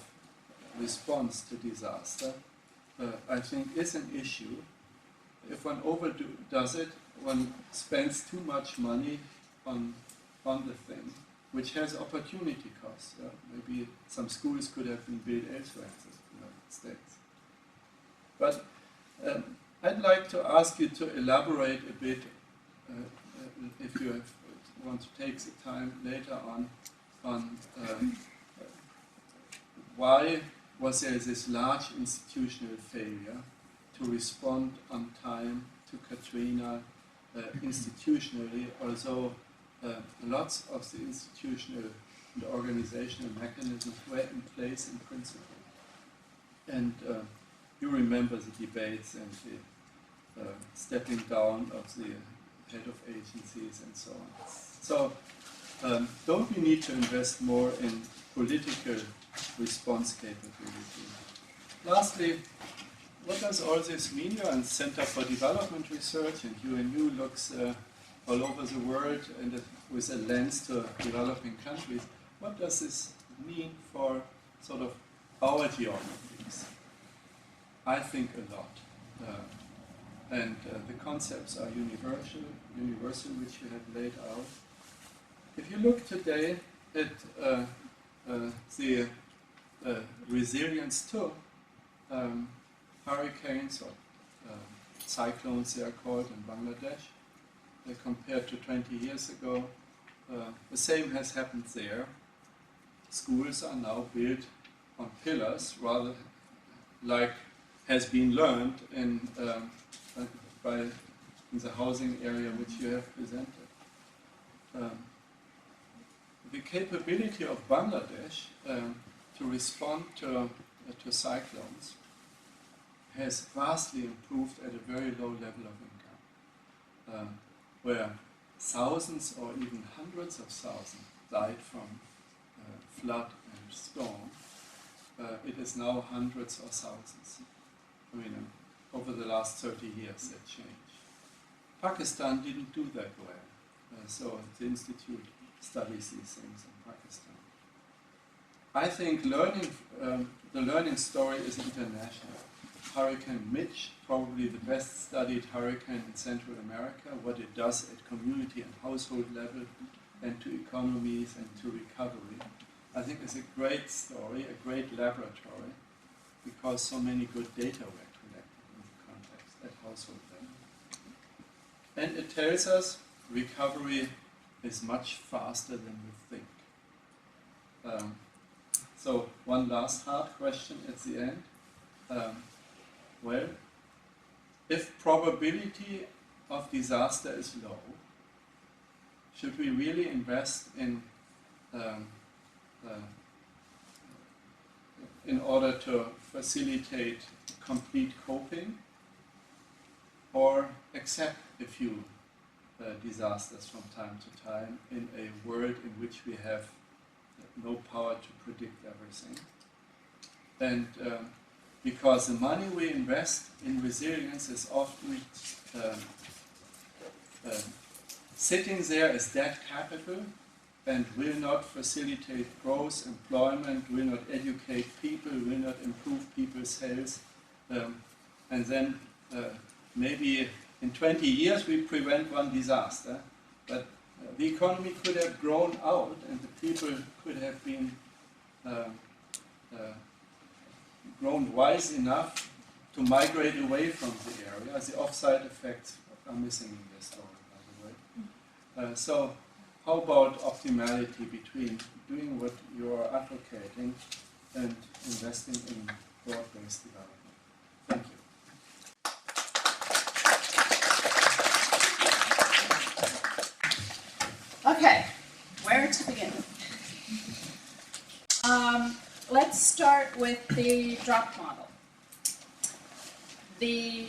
response to disaster, I think, is an issue. If one overdoes it, one spends too much money on the thing, which has opportunity costs. Maybe some schools could have been built elsewhere in the United States. But I'd like to ask you to elaborate a bit, if you want to take the time later on why was there this large institutional failure to respond on time to Katrina institutionally, although lots of the institutional and organizational mechanisms were in place in principle. And you remember the debates and the stepping down of the head of agencies and so on. So don't we need to invest more in political response capability? Lastly, what does all this mean? You're in Center for Development Research, and UNU looks all over the world and with a lens to developing countries. What does this mean for sort of our geographies? I think a lot. And the concepts are universal, which you have laid out. If you look today at the resilience to hurricanes or cyclones, they are called in Bangladesh, compared to 20 years ago, the same has happened there. Schools are now built on pillars, rather like has been learned in the housing area which you have presented. The capability of Bangladesh to respond to cyclones has vastly improved at a very low level of income, where thousands or even hundreds of thousands died from flood and storm. It is now hundreds or thousands. I mean, over the last 30 years that changed. Pakistan didn't do that well, so the Institute studies these things in Pakistan. I think the learning story is international. Hurricane Mitch, probably the best studied hurricane in Central America, what it does at community and household level and to economies and to recovery. I think it's a great story, a great laboratory, because so many good data were collected in the context at household level. And it tells us recovery is much faster than we think. So one last hard question at the end. Well, if probability of disaster is low, should we really invest in order to facilitate complete coping, or accept a few disasters from time to time in a world in which we have no power to predict everything? And because the money we invest in resilience is often sitting there as debt capital and will not facilitate growth, employment, will not educate people, will not improve people's health. And then maybe in 20 years we prevent one disaster, but the economy could have grown out and the people could have been grown wise enough to migrate away from the area. The offside effects are missing in this story, by the way. So how about optimality between doing what you are advocating and investing in broad-based development? Thank you. let's start with the drop model. The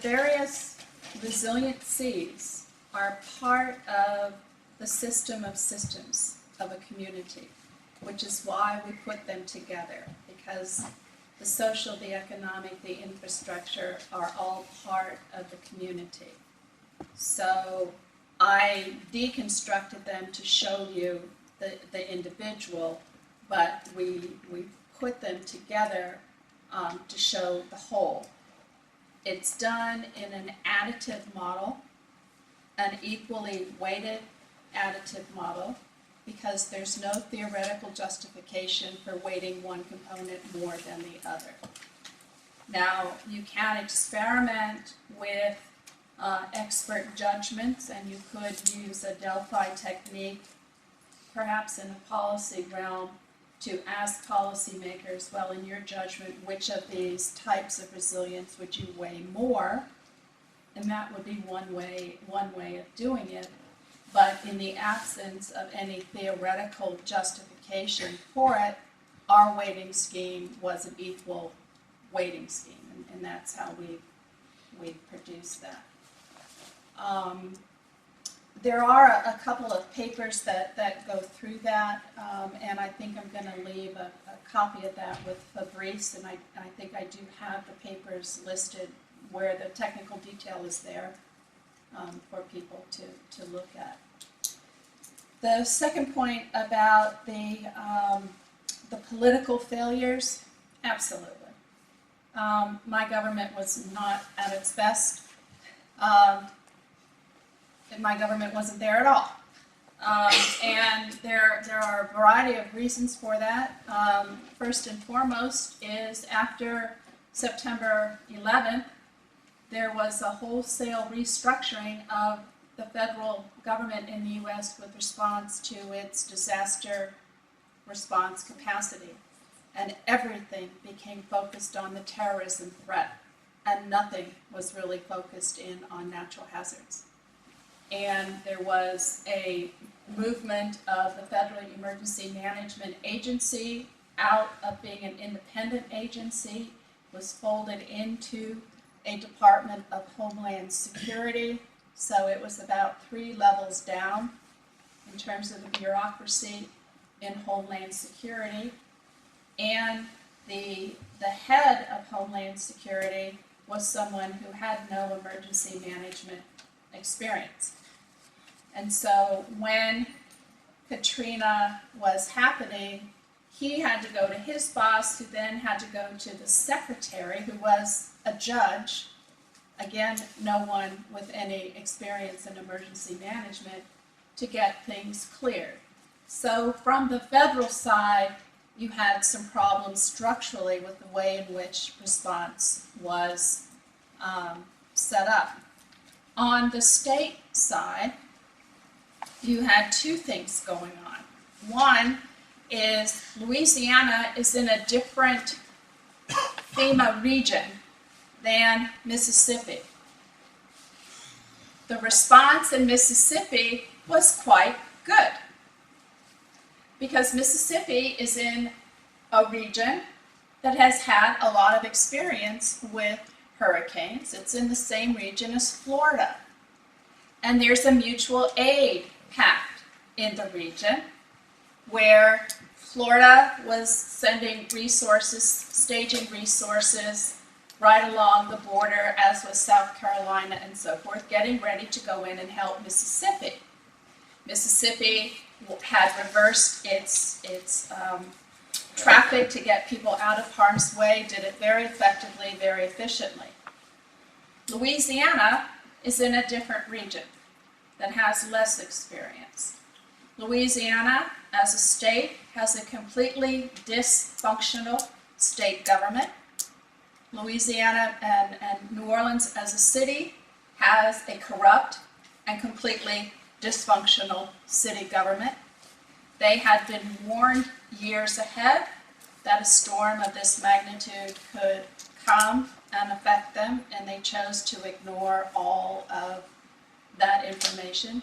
various resilient seas are part of the system of systems of a community, which is why we put them together, because the social, the economic, the infrastructure are all part of the community. So I deconstructed them to show you the individual, but we put them together to show the whole. It's done in an additive model, an equally weighted additive model, because there's no theoretical justification for weighting one component more than the other. Now, you can experiment with expert judgments, and you could use a Delphi technique, perhaps in a policy realm, to ask policymakers, well, in your judgment, which of these types of resilience would you weigh more? And that would be one way of doing it. But in the absence of any theoretical justification for it, our weighting scheme was an equal weighting scheme, and that's how we produced that. There are a couple of papers that go through that, and I think I'm going to leave a copy of that with Fabrice, and I think I do have the papers listed where the technical detail is there for people to look at. The second point about the political failures, absolutely. My government was not at its best. My government wasn't there at all. And there are a variety of reasons for that. First and foremost is after September 11th, there was a wholesale restructuring of the federal government in the U.S. with response to its disaster response capacity. And everything became focused on the terrorism threat, and nothing was really focused in on natural hazards. And there was a movement of the Federal Emergency Management Agency out of being an independent agency, was folded into a Department of Homeland Security. So it was about 3 levels down in terms of the bureaucracy in Homeland Security. And the head of Homeland Security was someone who had no emergency management experience. And so when Katrina was happening, he had to go to his boss, who then had to go to the secretary, who was a judge. Again, no one with any experience in emergency management, to get things cleared. So from the federal side, you had some problems structurally with the way in which response was set up. On the state side, you had 2 things going on. One is Louisiana is in a different FEMA region than Mississippi. The response in Mississippi was quite good, because Mississippi is in a region that has had a lot of experience with hurricanes. It's in the same region as Florida. And there's a mutual aid pact in the region where Florida was sending resources, staging resources right along the border, as was South Carolina and so forth, getting ready to go in and help Mississippi. Mississippi had reversed its traffic to get people out of harm's way, did it very effectively, very efficiently. Louisiana is in a different region that has less experience. Louisiana, as a state, has a completely dysfunctional state government. Louisiana and New Orleans as a city has a corrupt and completely dysfunctional city government. They had been warned years ahead that a storm of this magnitude could come and affect them, and they chose to ignore all of that information.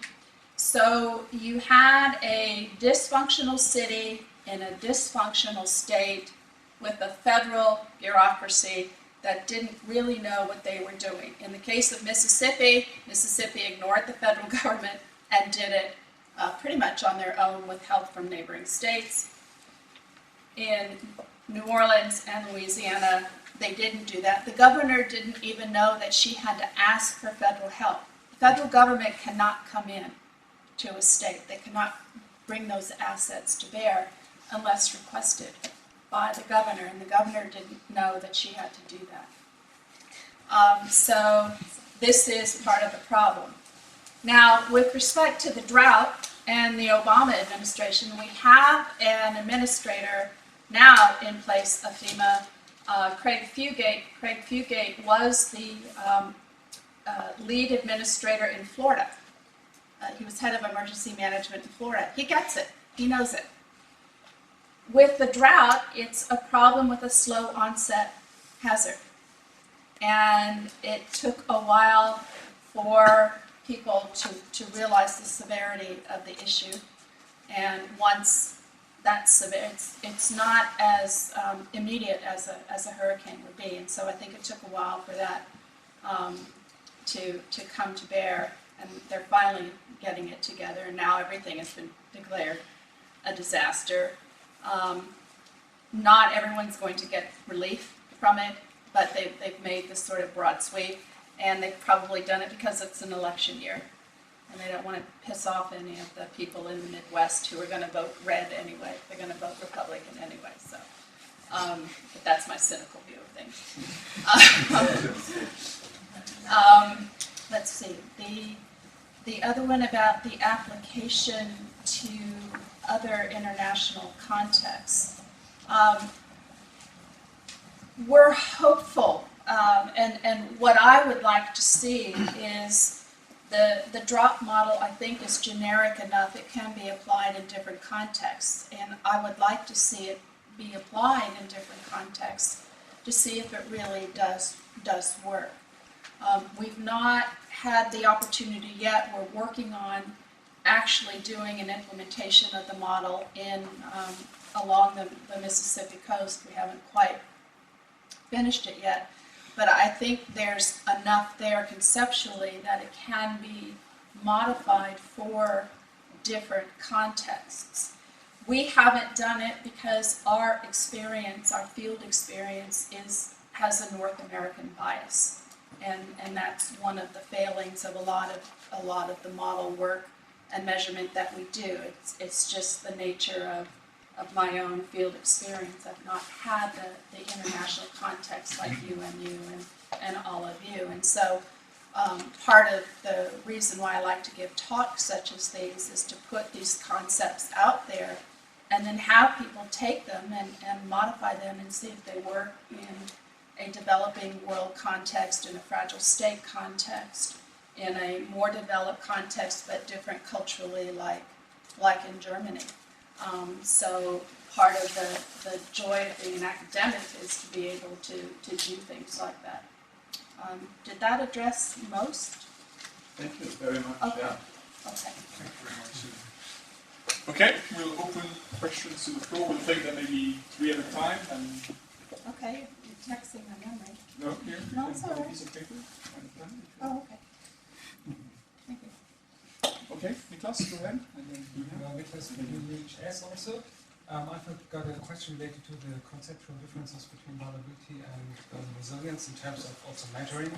So you had a dysfunctional city in a dysfunctional state with a federal bureaucracy that didn't really know what they were doing. In the case of Mississippi, Mississippi ignored the federal government and did it pretty much on their own with help from neighboring states. In New Orleans and Louisiana, they didn't do that. The governor didn't even know that she had to ask for federal help. The federal government cannot come in to a state. They cannot bring those assets to bear unless requested by the governor, and the governor didn't know that she had to do that. So this is part of the problem. Now, with respect to the drought and the Obama administration, we have an administrator now in place of FEMA, Craig Fugate. Craig Fugate was the lead administrator in Florida. He was head of emergency management in Florida. He gets it. He knows it. With the drought, it's a problem with a slow onset hazard. And it took a while for people to realize the severity of the issue. And once that's severe, it's not as immediate as a hurricane would be. And so I think it took a while for that to come to bear. And they're finally getting it together. And now everything has been declared a disaster. Not everyone's going to get relief from it, but they've made this sort of broad sweep, and they've probably done it because it's an election year, and they don't want to piss off any of the people in the Midwest who are going to vote red anyway. They're going to vote Republican anyway, so but that's my cynical view of things. Let's see, the other one about the application to other international contexts. We're hopeful, and what I would like to see is the drop model, I think, is generic enough. It can be applied in different contexts, and I would like to see it be applied in different contexts to see if it really does work. We've not had the opportunity yet. We're working on actually doing an implementation of the model along the Mississippi coast. We haven't quite finished it yet, but I think there's enough there conceptually that it can be modified for different contexts. We haven't done it because our experience, our field experience, has a North American bias, and that's one of the failings of a lot of the model work and measurement that we do. It's just the nature of my own field experience. I've not had the international context like UNU and all of you. And so part of the reason why I like to give talks such as these is to put these concepts out there and then have people take them and modify them and see if they work in a developing world context, in a fragile state context, in a more developed context but different culturally, like in Germany. So part of the joy of being an academic is to be able to do things like that. Did that address most? Thank you very much. Okay. Yeah. Okay. Thank you very much. Okay, we'll open questions to the floor. We'll take them maybe 3 at a time. And Okay, you're texting my memory. no, here. No, it's all right. Piece of paper. Oh, okay. Thank you. Okay, Niklas, go ahead. And then you have. Niklas from UNU-EHS also. I've got a question related to the conceptual differences between vulnerability and resilience in terms of also measuring.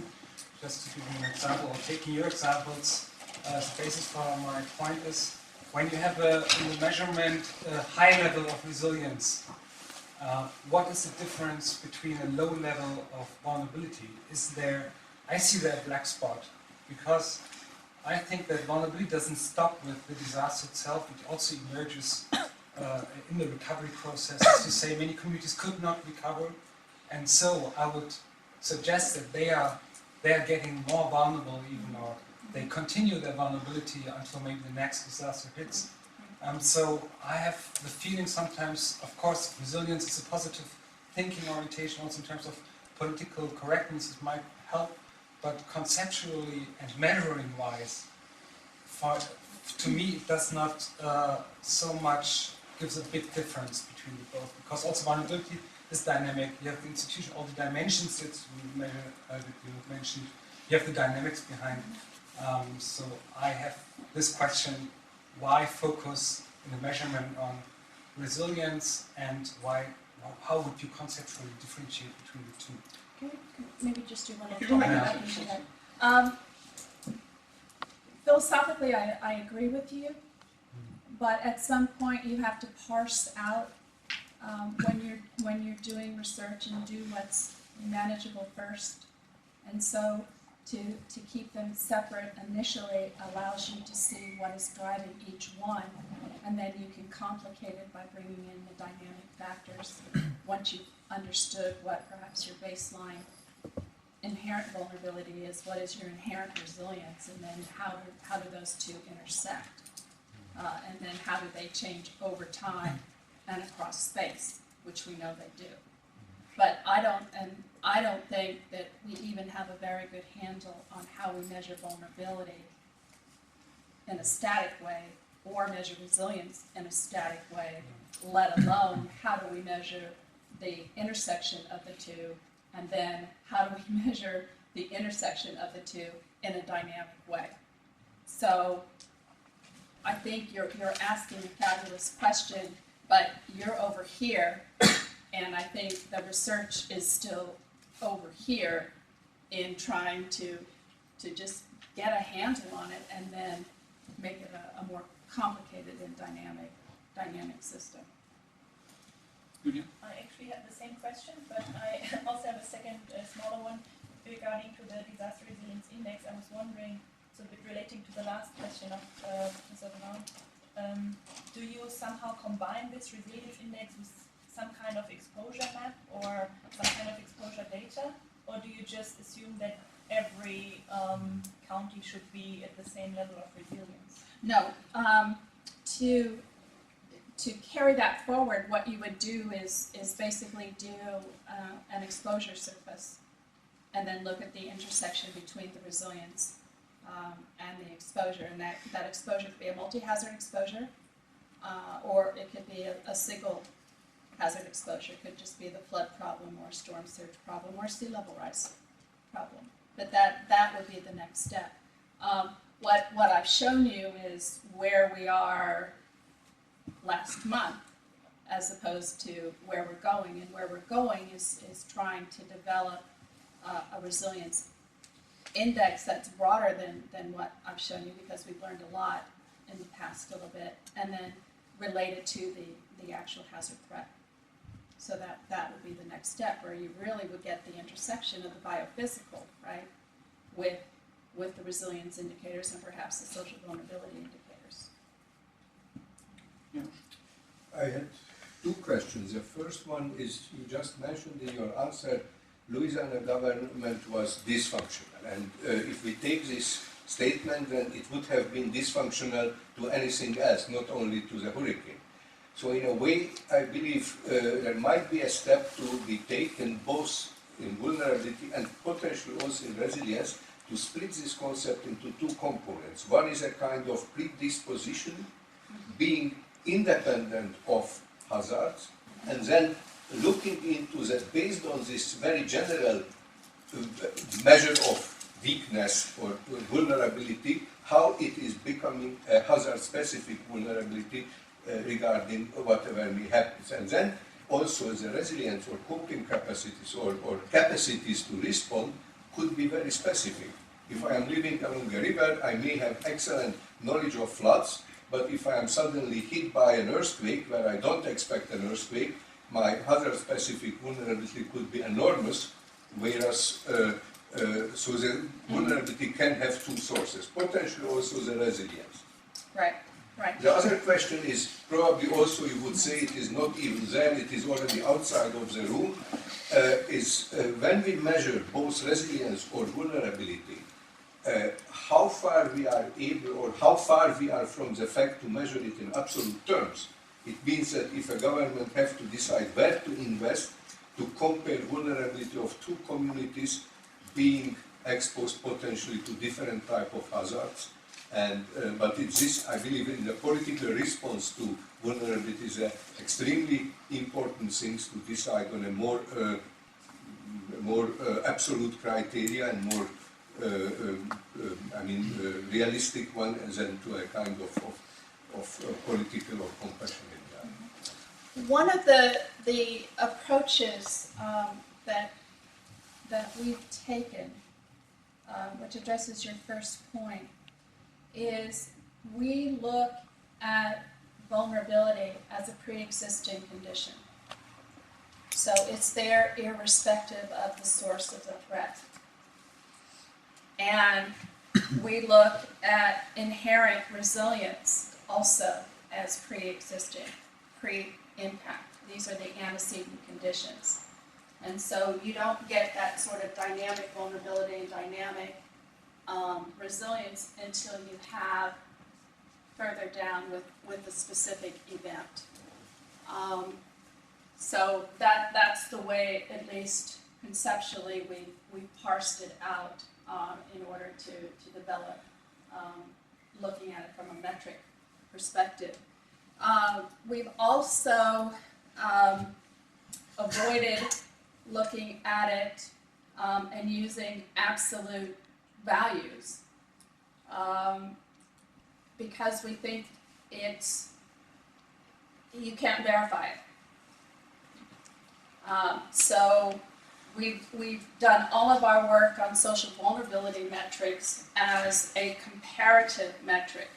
Just to give you an example, or taking your examples as a basis for my point is, when you have in the measurement a high level of resilience, what is the difference between a low level of vulnerability? Is there, I see that black spot, because I think that vulnerability doesn't stop with the disaster itself, it also emerges in the recovery process. As you say, many communities could not recover, and so I would suggest that they are getting more vulnerable even, or they continue their vulnerability until maybe the next disaster hits. So I have the feeling sometimes, of course, resilience is a positive thinking orientation, also in terms of political correctness, it might help, but conceptually and measuring-wise, to me it does not so much gives a big difference between the both, because also vulnerability is dynamic. You have the institution, all the dimensions that you mentioned. You have the dynamics behind. So I have this question: why focus in the measurement on resilience, and why? How would you conceptually differentiate between the two? Can we maybe just do one Okay, more yeah. thing into that? Philosophically, I agree with you, but at some point you have to parse out when you're doing research and do what's manageable first. And so to keep them separate initially allows you to see what is driving each one, and then you can complicate it by bringing in the dynamic factors once you've understood what perhaps your baseline inherent vulnerability is, what is your inherent resilience, and then how do those two intersect, and then how do they change over time and across space, which we know they do. But I don't think that we even have a very good handle on how we measure vulnerability in a static way or measure resilience in a static way, let alone how do we measure the intersection of the two, and then how do we measure the intersection of the two in a dynamic way. So I think you're asking a fabulous question, but you're over here, and I think the research is still over here in trying to just get a handle on it and then make it a more complicated and dynamic system. Julia? I actually had the same question, but I also have a second smaller one regarding to the disaster resilience index. I was wondering, so a bit relating to the last question of Mr. Braun, do you somehow combine this resilience index with some kind of exposure map or some kind of exposure data, or do you just assume that every county should be at the same level of resilience? No, to carry that forward, what you would do is basically do an exposure surface and then look at the intersection between the resilience and the exposure. And that exposure could be a multi-hazard exposure, or it could be a single hazard exposure. It could just be the flood problem or storm surge problem or sea level rise problem. But that would be the next step. What I've shown you is where we are last month as opposed to where we're going. And where we're going is trying to develop a resilience index that's broader than what I've shown you, because we've learned a lot in the past little bit, and then related to the actual hazard threat. So that would be the next step, where you really would get the intersection of the biophysical, right, with the resilience indicators and perhaps the social vulnerability indicators. Yeah. I had two questions. The first one is, you just mentioned in your answer, Louisiana government was dysfunctional. And if we take this statement, then it would have been dysfunctional to anything else, not only to the hurricane. So in a way, I believe there might be a step to be taken both in vulnerability and potentially also in resilience, to split this concept into two components. One is a kind of predisposition, being independent of hazards, and then looking into that based on this very general measure of weakness or vulnerability, how it is becoming a hazard-specific vulnerability regarding whatever may happen. And then also the resilience or coping capacities or capacities to respond could be very specific. If I am living along a river, I may have excellent knowledge of floods, but if I am suddenly hit by an earthquake where I don't expect an earthquake, my hazard-specific vulnerability could be enormous, whereas so the vulnerability can have two sources, potentially also the resilience. Right, right. The other question is, probably also you would say it is not even there, it is already outside of the room, is when we measure both resilience or vulnerability, how far we are able, or how far we are from the fact to measure it in absolute terms. It means that if a government has to decide where to invest to compare vulnerability of two communities being exposed potentially to different type of hazards, And, but it's this, I believe, in the political response to vulnerability is an extremely important thing to decide on a more absolute criteria and more, realistic one, than to a kind of political or compassionate. One of the approaches that we've taken, which addresses your first point, is we look at vulnerability as a pre-existing condition. So it's there irrespective of the source of the threat. And we look at inherent resilience also as pre-existing, pre-impact. These are the antecedent conditions. And so you don't get that sort of dynamic vulnerability and dynamic resilience until you have further down with a specific event. So that's the way, at least conceptually, we parsed it out in order to develop, looking at it from a metric perspective. We've also avoided looking at it and using absolute values because we think you can't verify it. So we've done all of our work on social vulnerability metrics as a comparative metric.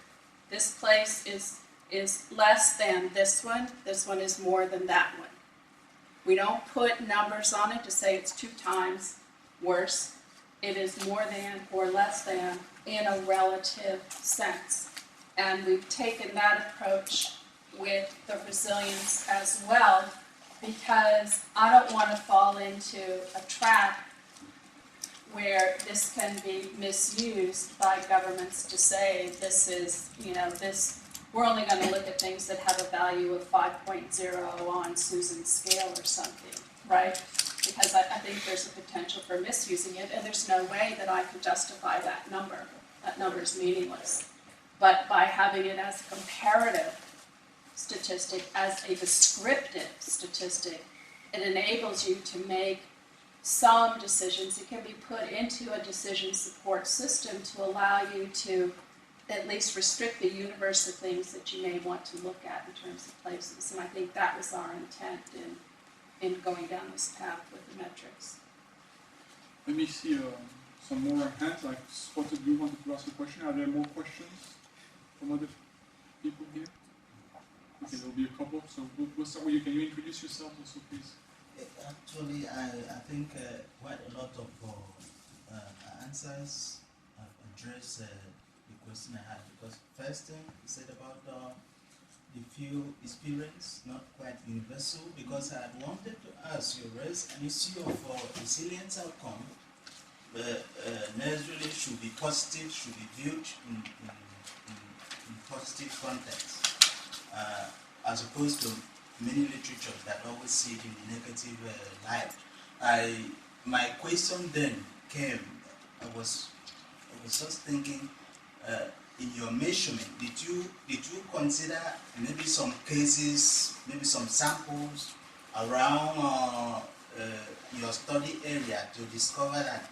This place is less than this one is more than that one. We don't put numbers on it to say it's 2 times worse. It is more than or less than in a relative sense. And we've taken that approach with the resilience as well, because I don't want to fall into a trap where this can be misused by governments to say this is, we're only going to look at things that have a value of 5.0 on Susan's scale or something, right? Because I think there's a potential for misusing it, and there's no way that I can justify that number. That number is meaningless. But by having it as a comparative statistic, as a descriptive statistic, it enables you to make some decisions. It can be put into a decision support system to allow you to at least restrict the universe of things that you may want to look at in terms of places. And I think that was our intent in going down this path with the metrics. Let me see some more hands. I spotted you wanted to ask a question. Are there more questions from other people here? Okay, there'll be a couple. So we'll start with you. Can you introduce yourself also, please? Actually, I think quite a lot of answers address the question I had, because first thing you said about the field experience, not quite universal, because I had wanted to ask you, raise an issue of resilience outcome, necessarily should be positive, should be viewed in positive context, as opposed to many literature that always see it in the negative light. My question then came, I was just thinking, in your measurement, did you consider maybe some cases, maybe some samples around your study area to discover that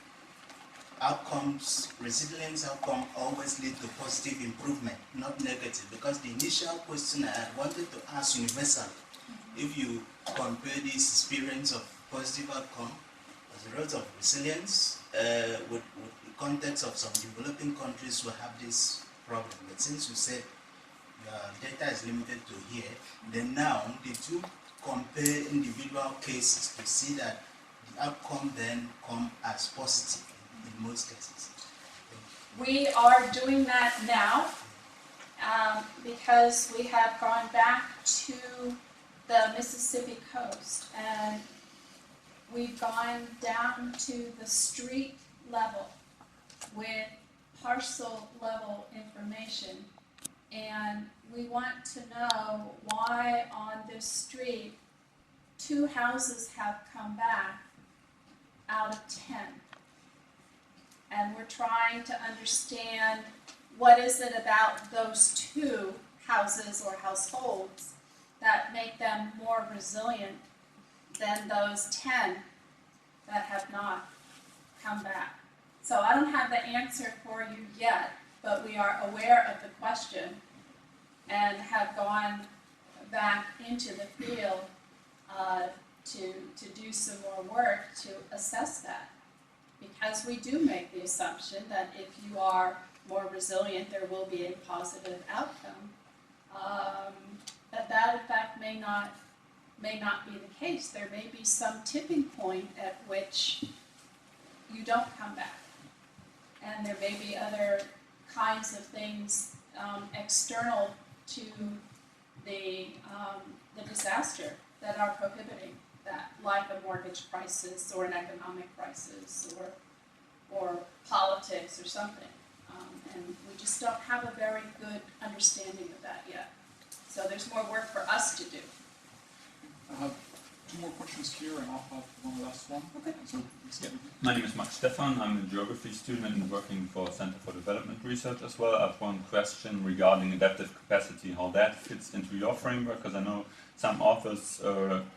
outcomes, resilience outcome always lead to positive improvement, not negative? Because the initial question I wanted to ask universally, if you compare this experience of positive outcome as a result of resilience with the context of some developing countries who have this problem. But since you said your data is limited to here, then now did you compare individual cases to see that the outcome then come as positive in most cases? We are doing that now because we have gone back to the Mississippi coast, and we've gone down to the street level with parcel level information, and we want to know why on this street 2 houses have come back out of 10. And we're trying to understand what is it about those 2 houses or households that make them more resilient than those 10 that have not come back? So I don't have the answer for you yet, but we are aware of the question and have gone back into the field to do some more work to assess that. Because we do make the assumption that if you are more resilient, there will be a positive outcome. That in fact may not be the case. There may be some tipping point at which you don't come back. And there may be other kinds of things external to the disaster that are prohibiting that, like a mortgage crisis or an economic crisis or politics or something. And we just don't have a very good understanding of that yet. So there's more work for us to do. I have 2 more questions here, and I'll have one last one. Okay. So let's get My name is Max Stefan. I'm a geography student and working for Center for Development Research as well. I have one question regarding adaptive capacity, how that fits into your framework, because I know some authors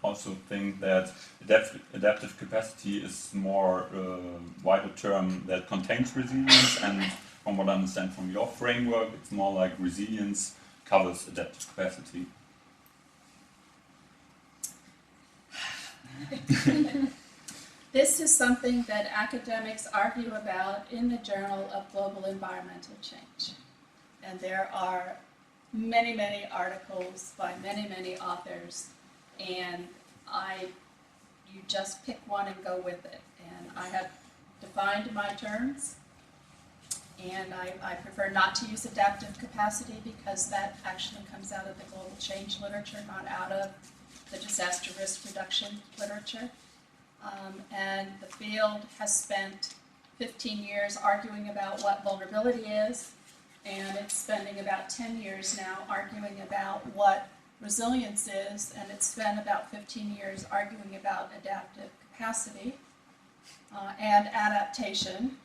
also think that adaptive capacity is more wider term that contains resilience, and from what I understand from your framework, it's more like resilience covers adaptive capacity. This is something that academics argue about in the Journal of Global Environmental Change. And there are many, many articles by many, many authors, and you just pick one and go with it. And I have defined my terms, and I prefer not to use adaptive capacity because that actually comes out of the global change literature, not out of the disaster risk reduction literature. And the field has spent 15 years arguing about what vulnerability is, and it's spending about 10 years now arguing about what resilience is, and it's spent about 15 years arguing about adaptive capacity and adaptation.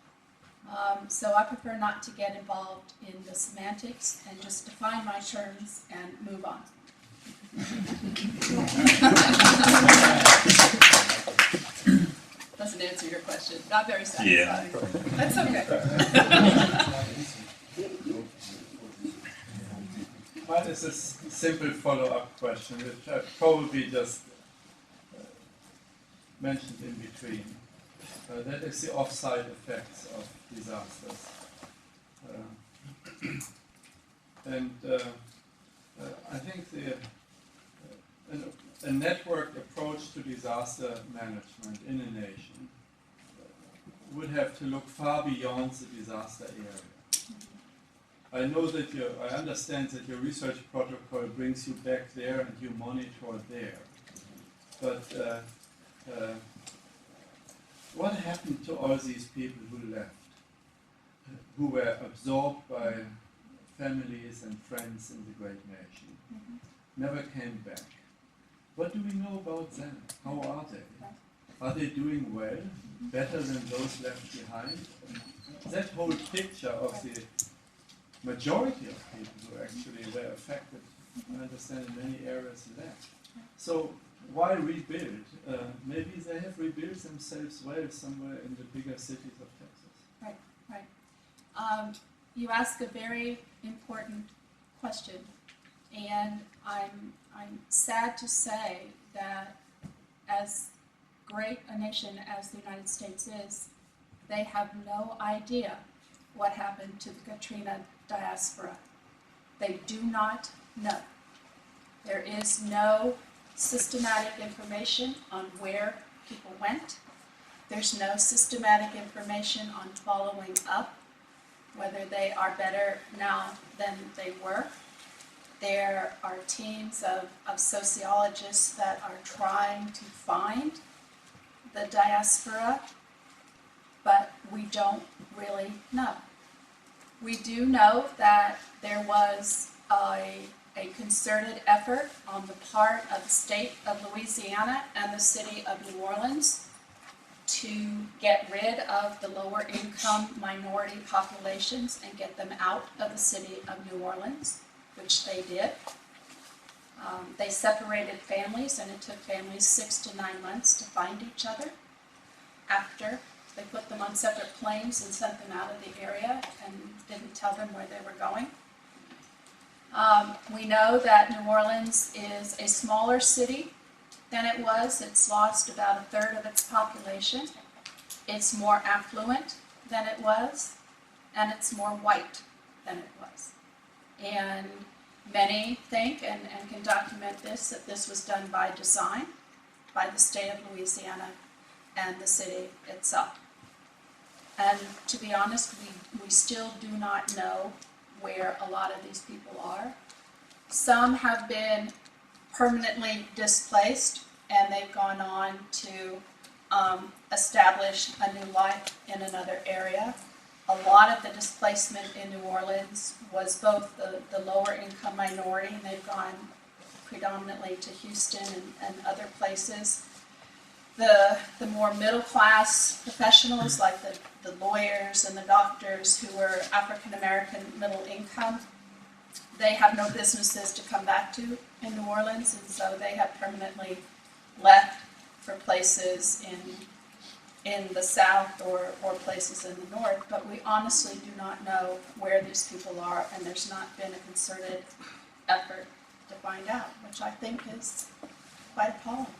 So I prefer not to get involved in the semantics and just define my terms and move on. Doesn't answer your question. Not very satisfying. Yeah. That's okay. Mine is a simple follow-up question, which I probably just mentioned in between. That is the off-site effects of disasters. I think a networked approach to disaster management in a nation would have to look far beyond the disaster area. I know that I understand that your research protocol brings you back there and you monitor there. But what happened to all these people who left, who were absorbed by families and friends in the great nation, never came back? What do we know about them? How are they? Are they doing well, better than those left behind? That whole picture of the majority of people who actually were affected, I understand in many areas left. So why rebuild? Maybe they have rebuilt themselves well somewhere in the bigger cities of Texas. Right. You ask a very important question, and I'm sad to say that as great a nation as the United States is, they have no idea what happened to the Katrina diaspora. They do not know. There is no systematic information on where people went. There's no systematic information on following up, whether they are better now than they were. There are teams of sociologists that are trying to find the diaspora, but we don't really know. We do know that there was a concerted effort on the part of the state of Louisiana and the city of New Orleans to get rid of the lower income minority populations and get them out of the city of New Orleans, which they did. They separated families, and it took families 6 to 9 months to find each other after they put them on separate planes and sent them out of the area and didn't tell them where they were going. We know that New Orleans is a smaller city than it was. It's lost about 1/3 of its population. It's more affluent than it was, and it's more white than it was. And many think, and can document this, that this was done by design by the state of Louisiana and the city itself. And to be honest, we still do not know where a lot of these people are. Some have been permanently displaced, and they've gone on to establish a new life in another area. A lot of the displacement in New Orleans was both the lower income minority, and they've gone predominantly to Houston and other places. The more middle class professionals, like the lawyers and the doctors who were African American middle income, they have no businesses to come back to in New Orleans, and so they have permanently left for places in the south or places in the north. But we honestly do not know where these people are, and there's not been a concerted effort to find out, which I think is quite appalling.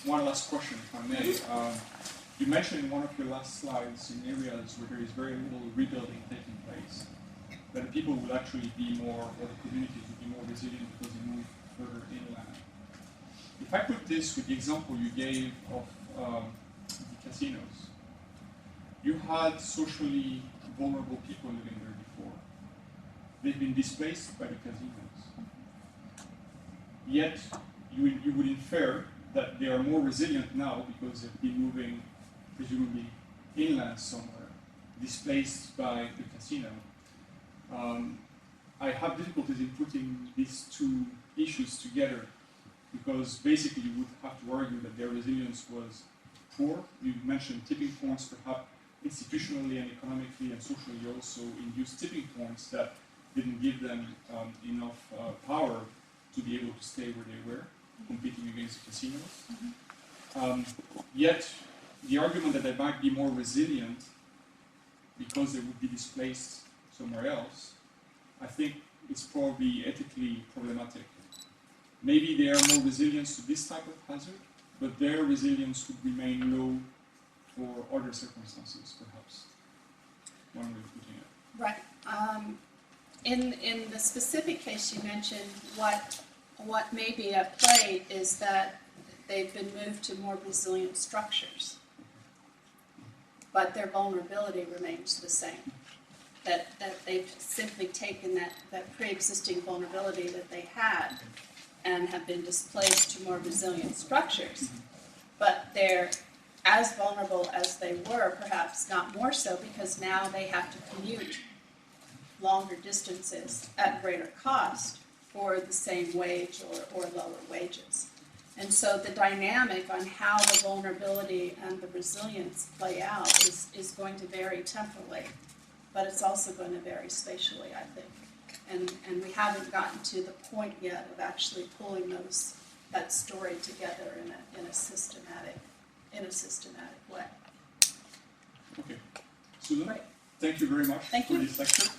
One last question, if I may. You mentioned in one of your last slides in areas where there is very little rebuilding taking place, that the people will actually be more, or the communities will be more resilient because they move further inland. If I put this with the example you gave of the casinos, you had socially vulnerable people living there before. They've been displaced by the casinos. Yet, you would infer that they are more resilient now because they've been moving, presumably, inland somewhere, displaced by the casino. I have difficulties in putting these two issues together because basically you would have to argue that their resilience was poor. You mentioned tipping points, perhaps institutionally and economically and socially also induced tipping points that didn't give them enough power to be able to stay where they were, competing against the casinos. Yet, the argument that they might be more resilient because they would be displaced somewhere else, I think it's probably ethically problematic. Maybe they are more resilient to this type of hazard, but their resilience would remain low for other circumstances, perhaps. One way of putting it. Right. In the specific case you mentioned, what may be at play is that they've been moved to more resilient structures, but their vulnerability remains the same. That they've simply taken that pre-existing vulnerability that they had and have been displaced to more resilient structures, but they're as vulnerable as they were, perhaps not more so, because now they have to commute longer distances at greater cost for the same wage or lower wages. And so the dynamic on how the vulnerability and the resilience play out is going to vary temporally, but it's also going to vary spatially, I think. And we haven't gotten to the point yet of actually pulling that story together in a systematic way. Okay. Susan, Right. thank you very much Thank for you. this lecture.